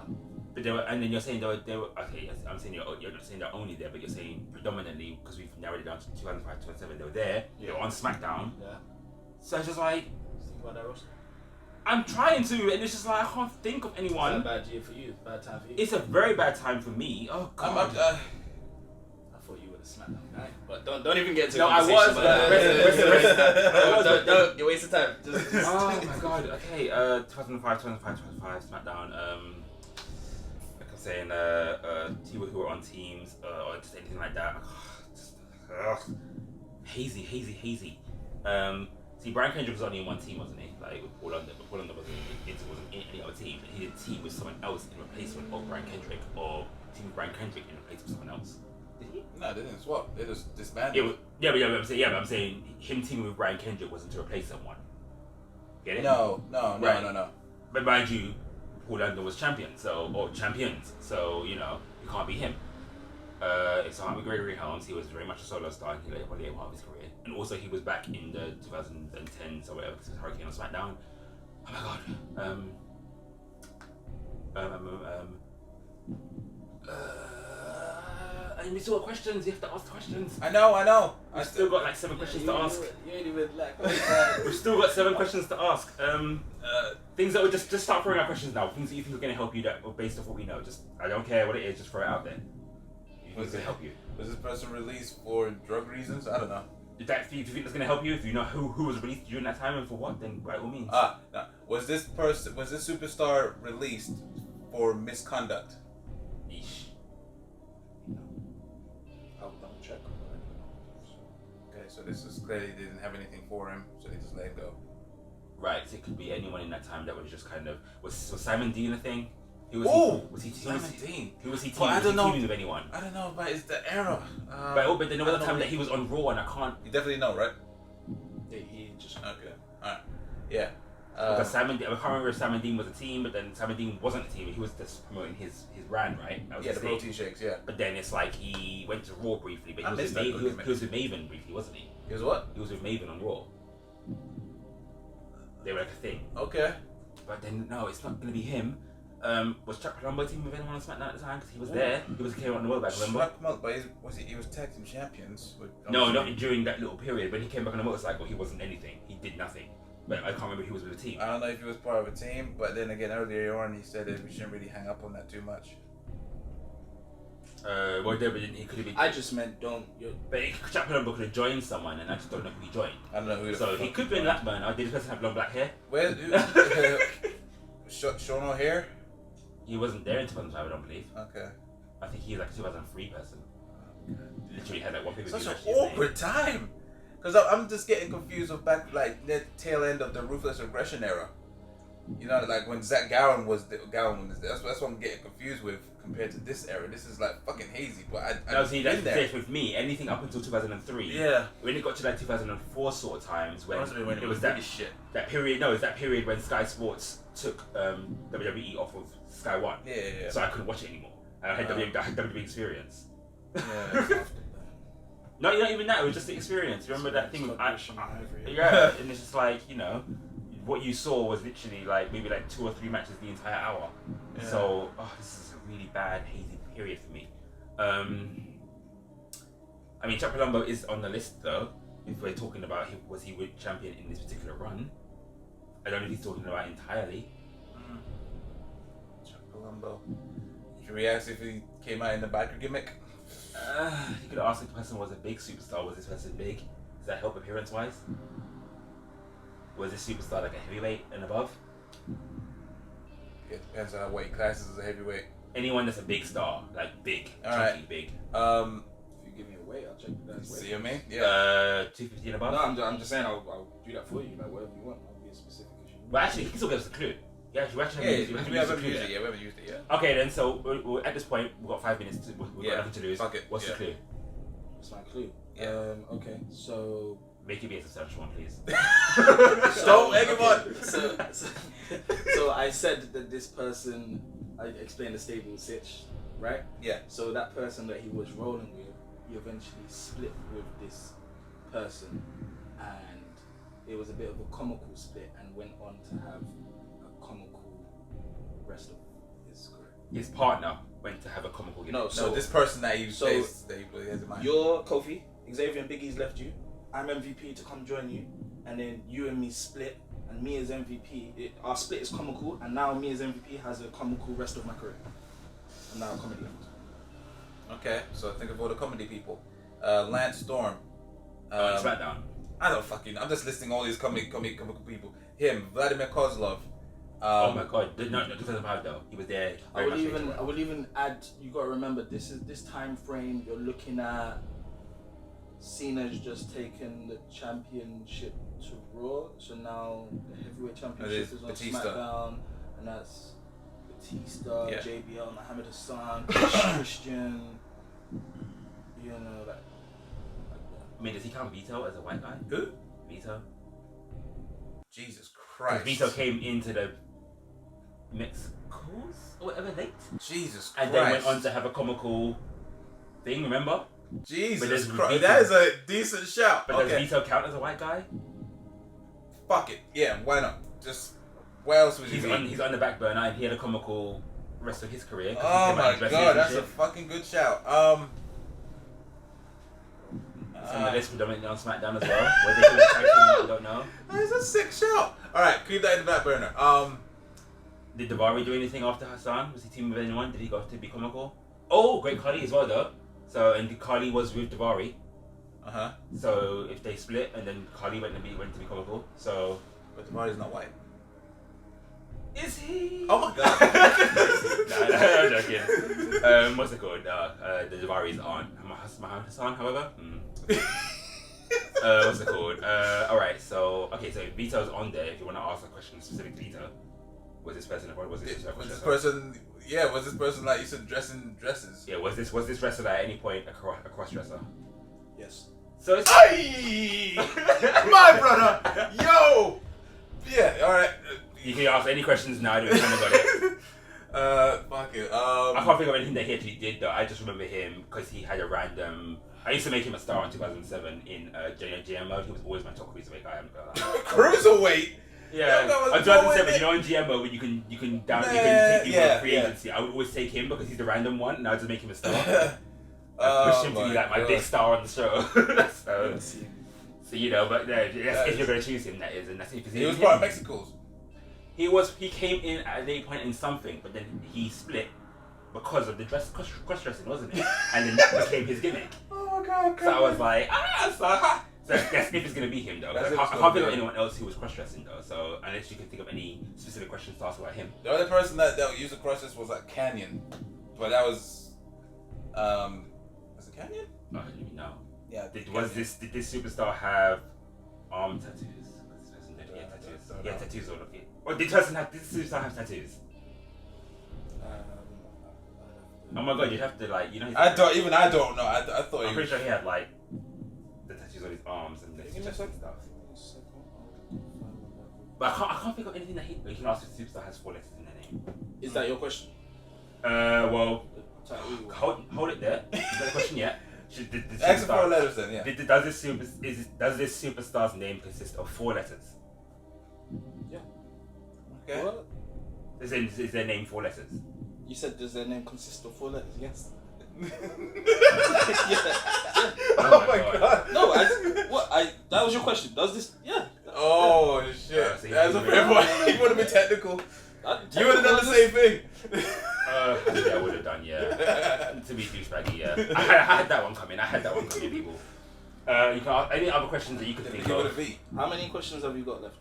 But they were, and then you're saying they were. Okay, yes, I'm saying you're not saying they're only there, but you're saying predominantly because we've narrowed it down to 2005, 2007. They were there. They were on SmackDown. Yeah. So it's just like Think about that, Ross. I'm trying to, and it's just like I can't think of anyone. Is that a bad year for you? Bad time for you? It's a very bad time for me. Oh go. God. I thought you were the SmackDown guy, but don't even get to. No, I was, conversation but about that. I was, but- Don't, you're wasting time. Just. Oh my God. Okay. 2005, SmackDown. Like I'm saying, people who were on teams or just anything like that. Hazy. See, Brian Kendrick was only in one team, wasn't he? Like with Paul London, but Paul London wasn't in any other team. He did a team with someone else in replacement of Brian Kendrick, or team with Brian Kendrick in replacement of someone else. Did he? No, they didn't swap. They just disbanded. But I'm saying him teaming with Brian Kendrick wasn't to replace someone. Get it? No. Right. But mind you, Paul London was champions, so you know you can't be him. It's with Gregory Helms. He was very much a solo star in the later part of his career, and also he was back in the 2010s or whatever, because it was Hurricane on SmackDown. Oh my God. And we still got questions. You have to ask questions. I know. I've still got like 7 questions to ask. You ain't even like. We've still got 7 questions to ask. Things that would just start throwing out questions now. Things that you think are going to help you that based off what we know. Just I don't care what it is. Just throw it out there. Was It's going to help you. Was this person released for drug reasons? I don't know. If you think that's going to help you, if you know who was released during that time and for what, then by all means. No. Was this superstar released for misconduct? Yeesh. I'll double check. Okay, so this is clearly they didn't have anything for him, so they just let him go. Right, so it could be anyone in that time that was just kind of was Simon Dean a thing? Simon Dean. Who was he teaming? Well, I don't know. Teaming with anyone? I don't know, but it's the era. But there was a time that he was on Raw, and I can't. You definitely know, right? He just. Okay. Alright. Yeah. Because Simon, I can't remember if Simon Dean was a team, but then Simon Dean wasn't a team. He was just promoting his brand, right? That was Yeah, his the thing. protein shakes. Yeah. But then it's like he went to Raw briefly, but I he was, missed with, that he was with Maven briefly, wasn't he? He was what? He was with Maven on Raw. They were like a thing. Okay. But then, no, it's not going to be him. Was Chuck Palumbo team with anyone on SmackDown at the time? Because he was Ooh. there. He was carrying on the world back, remember? But he was tag team champions. No, not during that little period. When he came back on the motorcycle, he wasn't anything. He did nothing. But I can't remember who was with the team. I don't know if he was part of a team, but then again, earlier on, he said that we shouldn't really hang up on that too much. Well, there, but he could have been. I just meant don't. But Chuck Palumbo could have joined someone, and I just don't know who he joined. I don't know who. So he could be in that burn. Did this person have long black hair? Where? Sean O'Hare? He wasn't there in 2005, I don't believe. Okay. I think he's like a 2003 person. Literally had like one pay-per-view Such an match his name. awkward time. Because I'm just getting confused with back like the tail end of the Ruthless Aggression era. You know, like when Zach Gowen was there. That's what I'm getting confused with compared to this era. This is like fucking hazy. But No, see, that's the case with me. Anything up until 2003. Yeah. When it got to like 2004 sort of times, when When it was that really shit. that period. No, it was that period when Sky Sports took WWE off of Sky One. Yeah. So I couldn't watch it anymore. And I had WWE experience. Yeah. Not even that. It was just the experience. You remember that thing with Ivory. yeah, and it's just like, you know, what you saw was literally like maybe like 2 or 3 matches the entire hour. Yeah. So this is a really bad hazy period for me. I mean, Chuck Palumbo is on the list though. If we're talking about was he champion in this particular run, I don't know if he's talking about entirely. Chuck Palumbo. Should we ask if he came out in the biker gimmick? You could ask if the person was a big superstar. Was this person big? Does that help appearance wise? Was this superstar like a heavyweight and above? It depends on what he classes as a heavyweight. Anyone that's a big star, like big, All chunky, right. big. If you give me a weight, I'll check the guy's weight. See what I mean? Yeah. 250 and above. No, I'm just saying I'll do that for you. Like whatever you want. I'll be as specific as you want. But actually, he can still give us a clue. Yeah, we actually haven't we used haven't the clue used yet. it yet. We haven't used it yet. Okay, then. So we're at this point, we've got 5 minutes. We've got nothing to lose. Fuck it. What's the clue? What's my clue? Yeah. Okay, so. Make it be a substantial one, please. Don't egg him on. So I said that this person, I explained the stable sitch, right? Yeah. So that person that he was rolling with, he eventually split with this person, and it was a bit of a comical split, and went on to have a comical rest of his career. His partner went to have a comical gimmick. No, So so this person that he so has in mind. you're Kofi, Xavier and Biggie's left you. I'm MVP to come join you, and then you and me split, and me as MVP, our split is comical, and now me as MVP has a comical rest of my career. I'm now a comedy. Okay, so think of all the comedy people. Lance Storm. SmackDown. I don't fucking. I'm just listing all these comical people. Him, Vladimir Kozlov. Oh my god, no, 2005 though. He was there. I would even add. You got to remember this time frame. You're looking at. Cena's just taken the championship to Raw, so now the heavyweight championship is on Batista. SmackDown, and that's Batista, Yeah. JBL, Muhammad Hassan, Christian. You know that. I mean, does he count Vito as a white guy? Who? Vito. Jesus Because Christ. Vito came into the Mexicals or whatever late, Jesus Christ. and then went on to have a comical thing. Remember? But Jesus there's Christ. Vito. That is a decent shout. But does Vito count as a white guy? Fuck it. Yeah, why not? Just, what else would He's he on. be? He's on the back burner, and he had a comical rest of his career. 'cause he Oh came out my in dresses god, and that's a shit. fucking good shout. It's on the list predominantly on SmackDown as well. Where they could have tag team, I don't know. That's a sick shout. Alright, keep that in the back burner. Did Davari do anything after Hassan? Was he teaming with anyone? Did he go to be comical? Oh, Great Khali as well though. So and Khali was with Davari. Uh-huh. So if they split and then Khali went to be comical. So But the body's not white. is he? Oh my god. Nah, I'm joking. What's it called? The Davari's aunt, Muhammad Hassan, however. What's it called? Alright, so Vito's on there. If you want to ask a question specific to Vito, was this person a Was this person like you said dressing dresses? Yeah, was this wrestler at any point a cross dresser? Yes. So it's Aye! My brother! Yo! Yeah. All right. You can ask any questions now. I don't kind of got it. Fuck it. I can't think of anything that he actually did though. I just remember him because he had a random. I used to make him a star in 2007 in GM mode. He was always my top cruiserweight guy. Cruiserweight. Yeah, that was on 2007, you know, in GM mode when you can take people yeah, for free yeah. agency. I would always take him because he's the random one, and I would just make him a star. Oh Push him to be like my big star on the show. so you know, but if you're gonna choose him, that is, and that's if He was part of Mexico's. He came in at a point in something, but then he split because of the cross dressing, wasn't it? And then that became his gimmick. Oh my god. So I was like, so yes, if it's gonna be him though. I can't think of anyone else who was cross dressing though. So unless you can think of any specific questions to ask about him. The other person that used the cross dress was like Canyon, but that was it Canyon? I don't even know. Yeah. Did this superstar have arm tattoos? This person did tattoos. Yeah, tattoos all of it. Or did this superstar have tattoos? Oh my god, you'd have to like, you know. I don't know. I thought I'm pretty sure he had like the tattoos on his arms and the chest and stuff. But I can't think of anything that you can ask if the superstar has 4 letters in their name. Is that your question? Well, hold it there. Is that the question yet? Ask for 4 letters then, yeah. Does this superstar's name consist of 4 letters? Yeah. Okay. What? Is their name 4 letters? You said does their name consist of 4 letters? Yes. Oh my god. No, that was your question. Does this? Yeah. Oh shit. So That's a fair point. You would have been technical. You would have done the same thing. I think I would have done, yeah. To be douchebaggy, yeah. I had that one coming. People. You can ask any other questions that you could think Begin with a of. V. How many questions have you got left?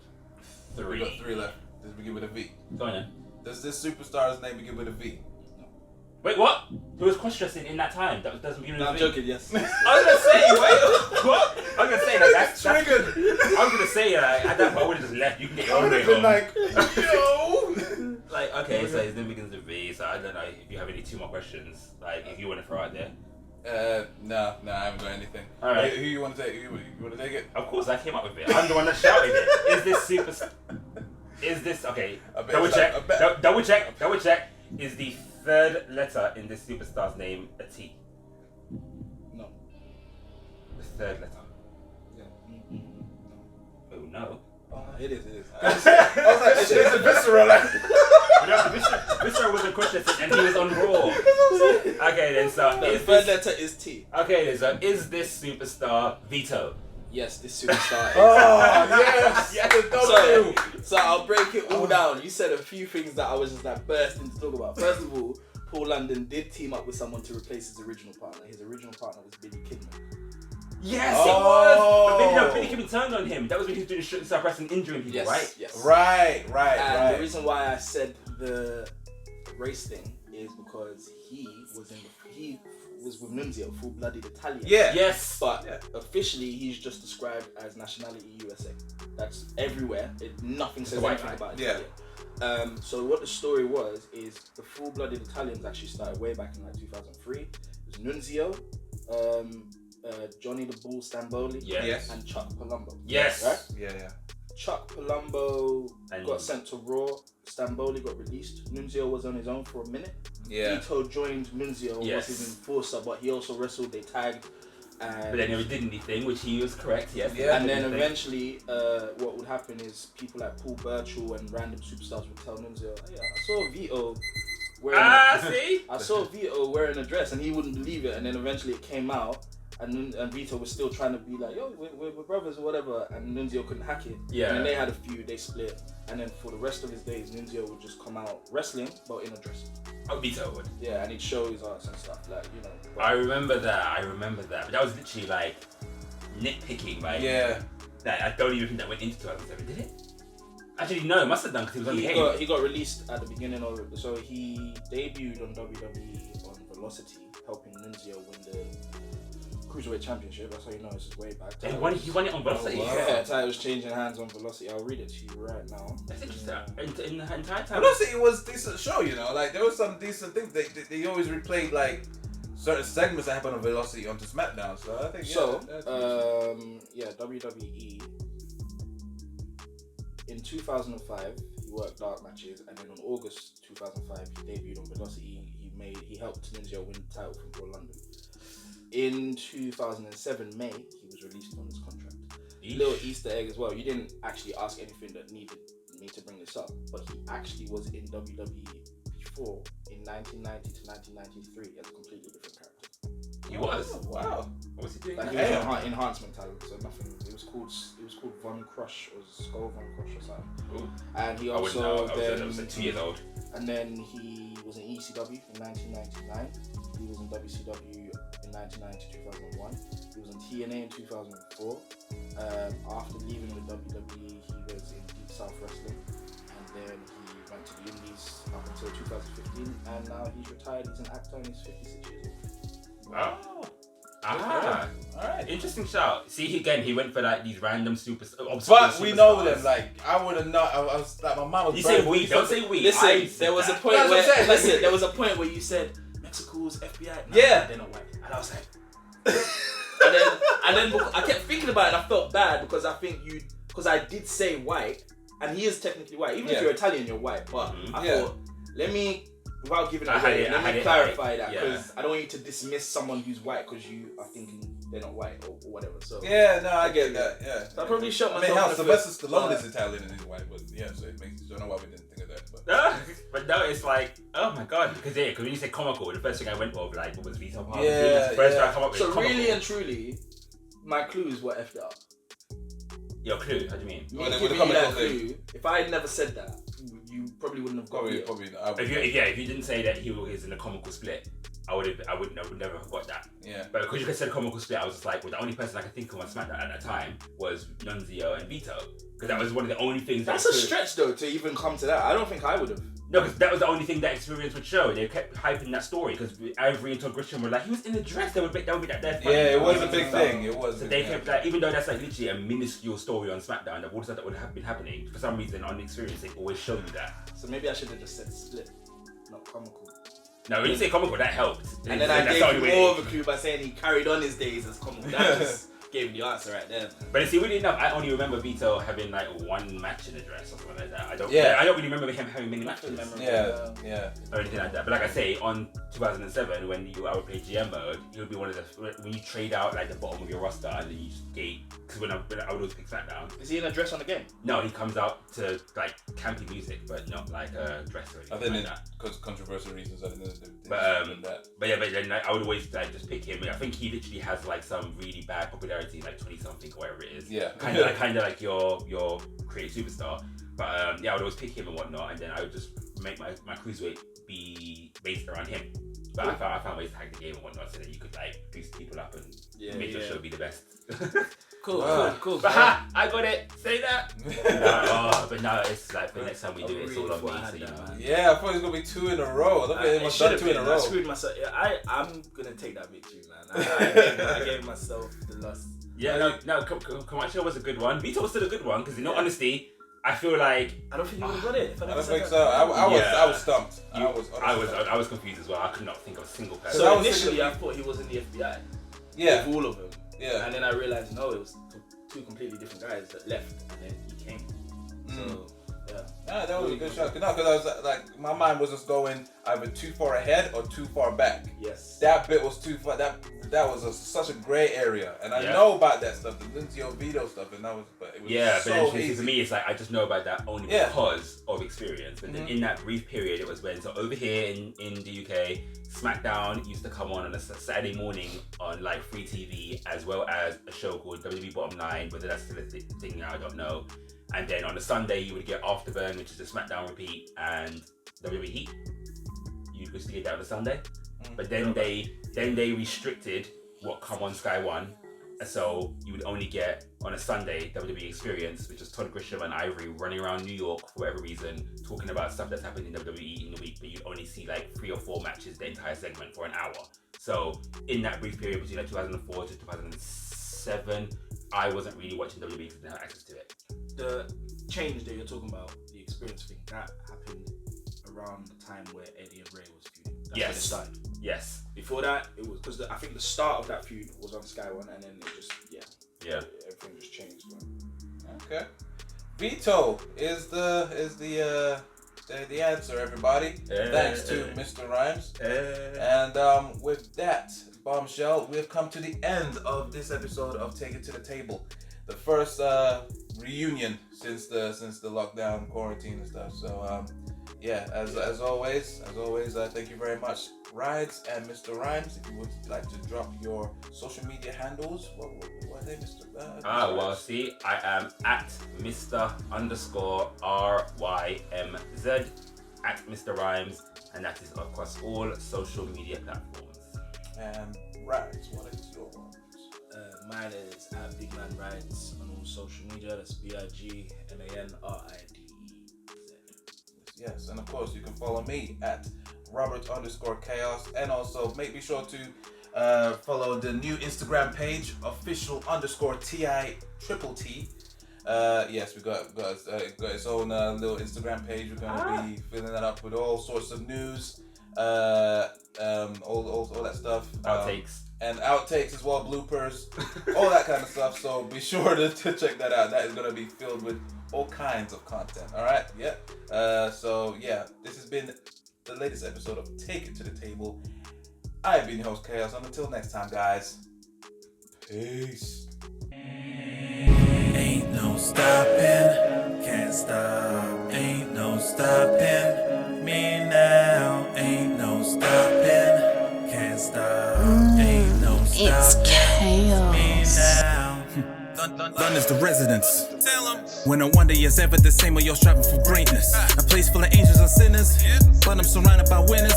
We 3. got 3 left. Does it begin with a V? Go on then. Does this superstar's name begin with a V? Wait, what? Who was cross-dressing in that time? That doesn't begin with No, a I'm V? joking. Yes. I was gonna say, wait, what? I was gonna say that's Triggered. I was gonna say at that point I would have just left. You can get your I own would way have been home. like, yo. Like, okay, so his name begins with V. So I don't know if you have any 2 more questions. Like, if you want to throw out there. No, I haven't got anything. All right. Who you want to take? You want to take it? Of course, I came up with it. I'm the one that shouted it. Is this super? Is this okay? I bet Double it's check. like- I bet- Double check. Is the 3rd letter in this superstar's name a T? No. The 3rd letter. Yeah. Oh no. It is. I was like, it's a visceral. Like, Viscera was a question and he was on Raw. Okay then, so The is 3rd this, letter is T. okay then, so is this superstar Vito? Yes, this superstar. oh yes, So, so I'll break it all down. You said a few things that I was just like bursting to talk about. First of all, Paul London did team up with someone to replace his original partner. His original partner was Billy Kidman. Yes, Oh. it was. But Billy Kidman turned on him. That was when he was doing the start wrestling, injuring people, Yes, right? yes. Right. And the reason why I said the race thing is because he was with Nunzio, full-blooded Italian. Yeah. Yes. But officially, he's just described as nationality USA. That's everywhere. Nothing says white anything guy. about Yeah. Italian. So what the story was is the full-blooded Italians actually started way back in like 2003. It was Nunzio, Johnny the Bull Stamboli, Yeah. Yes. and Chuck Palumbo. Yes. Right? Yeah. Chuck Palumbo And- got sent to Raw. Stamboli got released. Nunzio was on his own for a minute. Yeah. Vito joined Nunzio, Yes. was his enforcer, but he also wrestled. They tagged. And But they never did anything, which he was correct. Yes. Yeah. and then Anything. eventually, what would happen is people like Paul Burchill and random superstars would tell Nunzio, "Hey, I saw Vito wearing See. I saw Vito wearing a dress," and he wouldn't believe it. And then eventually it came out, and Vito was still trying to be like, "Yo, we're brothers or whatever," and Nunzio couldn't hack it. Yeah. And then they had a feud, they split, and then for the rest of his days, Nunzio would just come out wrestling, but in a dress. Oh, Vito would. Yeah, and he'd show his ass and stuff, like, you know. But I remember that. But that was literally like nitpicking, right? Yeah. That I don't even think that went into 2007, did it? Actually, no, it must have done because he was on the game. he got released at the beginning of it, so he debuted on WWE on Velocity, helping Nunzio win the Cruiserweight Championship. That's how you know this is way back. He won it on Velocity. Oh, wow. Yeah, Ty was changing hands on Velocity. I'll read it to you right now. That's interesting. In the entire time. Velocity was a decent show, you know. Like there was some decent things. They always replayed like certain segments that happened on Velocity onto SmackDown. So I think So, WWE in 2005, he worked dark matches, and then on August 2005, he debuted on Velocity. He helped Nunzio win the title from Pro London. In 2007 May, he was released on his contract. Little Easter egg as well. You didn't actually ask anything that needed me to bring this up, but he actually was in WWE before in 1990 to 1993 as a completely different character. He was. Oh, wow. What was he doing? Like he was an enhancement talent, so nothing. It was called Von Crush or Skull Von Crush or something. Ooh. And he I wouldn't also know. I was 2 years old. and then he was in ECW in 1999. He was in WCW in 1990 to 2001. He was in TNA in 2004. After leaving the WWE, he was in Deep South Wrestling, and then he went to the Indies up until 2015, and now he's retired. He's an actor and he's 56 years old. Wow. Alright. Interesting shout. See, again, he went for like these random But we know them. Like I would have not. I was like my mom was. You say we. Don't say we. Listen, there was a point That's what I'm saying. Listen, there was a point where you said Mexico's FBI. Nah, Yeah. they're not white, and I was like, and then I kept thinking about it. And I felt bad because I did say white, and he is technically white. Even if you're Italian, you're white. But I thought, let me. Without giving it away, let me clarify that because I don't want you to dismiss someone who's white because you are thinking they're not white or whatever. So I get that. Yeah, so I probably shot I myself. mean, how Sylvester Stallone is Italian and he's white, but yeah, so it makes. I don't know why we didn't think of that. But But no, it's like, oh my god, because when you say comical, the first thing I went over like what was Vito Parker? Yeah, That's the first thing I come up with. So comical. really and truly, my clues were effed up. Your clue? How do you mean? Me Well, giving the you comical that thing. clue, if I had never said that, you probably wouldn't have got it. probably. If you didn't say that he was in a comical split, I would never have got that. Yeah. But because you said comical split, I was just like, well, the only person I could think of on SmackDown at that time was Nunzio and Vito, because that was one of the only things. That's a stretch though to even come to that. I don't think I would have. No, because that was the only thing that experience would show. They kept hyping that story because Ivory and Todd Grisham were like, he was in a dress. That would be that. Yeah, it was a big thing. It was. So they kept like, even though that's like literally a minuscule story on SmackDown, that all stuff that would have been happening. For some reason, on the experience, they always show you that. So maybe I should have just said split, not comical. No, when you say comical, that helped. And then I gave you more of a clue by saying he carried on his days as comical. That just gave me the answer right there. But see, weirdly enough, I only remember Vito having like one match in a dress or something like that. I don't really remember him having many matches. Yeah. Or anything like that. But like I say, on 2007, when I would play GM mode, it would be one of the when you trade out like the bottom of your roster and then you just gate. Because when I would always pick SmackDown. Is he in a dress on the game? No, he comes out to like campy music, but not like a dress or anything. I think like that. because controversial reasons, I didn't know But then like, I would always like just pick him. I think he literally has like some really bad popularity, like 20 something or whatever it is. Yeah. Kind of like your creative superstar. But I would always pick him and whatnot, and then I would just make my cruiserweight be based around him. But I found ways to hack the game and whatnot so that you could like boost people up and make your show be the best. Cool. But I got it. Say that. But no, it's like the next time we do it, it's all on me. So you know. Yeah, I thought it was gonna be 2 in a row. Look at it, was done 2 in a row. I screwed myself. I'm gonna take that victory, man. I gave myself the loss. Yeah, no, Camacho was a good one. Vito was still a good one because in all honesty, I feel like I don't think you would have got it. I don't think so. I was stumped. I was confused as well. I could not think of a single person. So initially, I thought he was in the FBI. Yeah. With all of them. Yeah. And then I realized no, it was two completely different guys that left, and then he came. So yeah, that was a good shot. No, because I was like, my mind was just going either too far ahead or too far back. Yes. That bit was too far. That was such a gray area, and I know about that stuff, the Nunzio Vito stuff, and but it was so easy. For me, it's like I just know about that only because of experience. But then in that brief period, it was when over here in the UK, SmackDown used to come on a Saturday morning on like free TV, as well as a show called WWE Bottom Line. Whether that's still a thing now, I don't know. And then on a Sunday, you would get Afterburn, which is a SmackDown repeat, and WWE Heat. You used to get that on a Sunday. But then they restricted what come on Sky One. So you would only get on a Sunday WWE Experience, which is Todd Grisham and Ivory running around New York for whatever reason, talking about stuff that's happened in WWE in the week, but you'd only see like 3 or 4 matches the entire segment for an hour. So in that brief period between 2004 to 2007, I wasn't really watching WWE because I didn't have access to it. The change that you're talking about, the experience thing, that happened around the time where Eddie and Ray was feuding. That's when it started. Yes. Before that, it was because I think the start of that feud was on Sky One, and then it just everything just changed. Man. Okay. veto is the answer, everybody. Thanks to Mr. Rhymes. And with that bombshell, we've come to the end of this episode of Take It to the Table. The first reunion since the lockdown, quarantine and stuff. So yeah, as always, thank you very much, Rides and Mr. Rhymes. If you would like to drop your social media handles, what are they, Mr. Well, see, I am at Mr_RYMZ at Mr. Rhymes, and that is across all social media platforms. And Rides, what is your one? Mine is at Big Man Rides on all social media. That's BIGMANRIDEZ. Yes, and of course you can follow me at Robert_Chaos, and also be sure to follow the new Instagram page, official_TITTT. Yes, we got its own little Instagram page. We're gonna be filling that up with all sorts of news, all that stuff. And outtakes as well, bloopers, all that kind of stuff. So be sure to check that out. That is going to be filled with all kinds of content. All right? Yeah. So yeah, this has been the latest episode of Take It to the Table. I've been your host, Chaos. And until next time, guys. Peace. Ain't no stopping, can't stop. Ain't no stopping me now. Ain't no stopping, can't stop. Ain't no stopping It's chaos. me now. London's the residence. When no wonder is ever the same when you're striving for greatness. A place full of angels and sinners, but I'm surrounded by winners.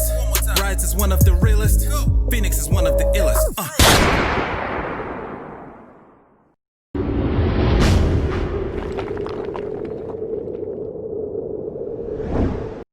Rides is one of the realest. Phoenix is one of the illest.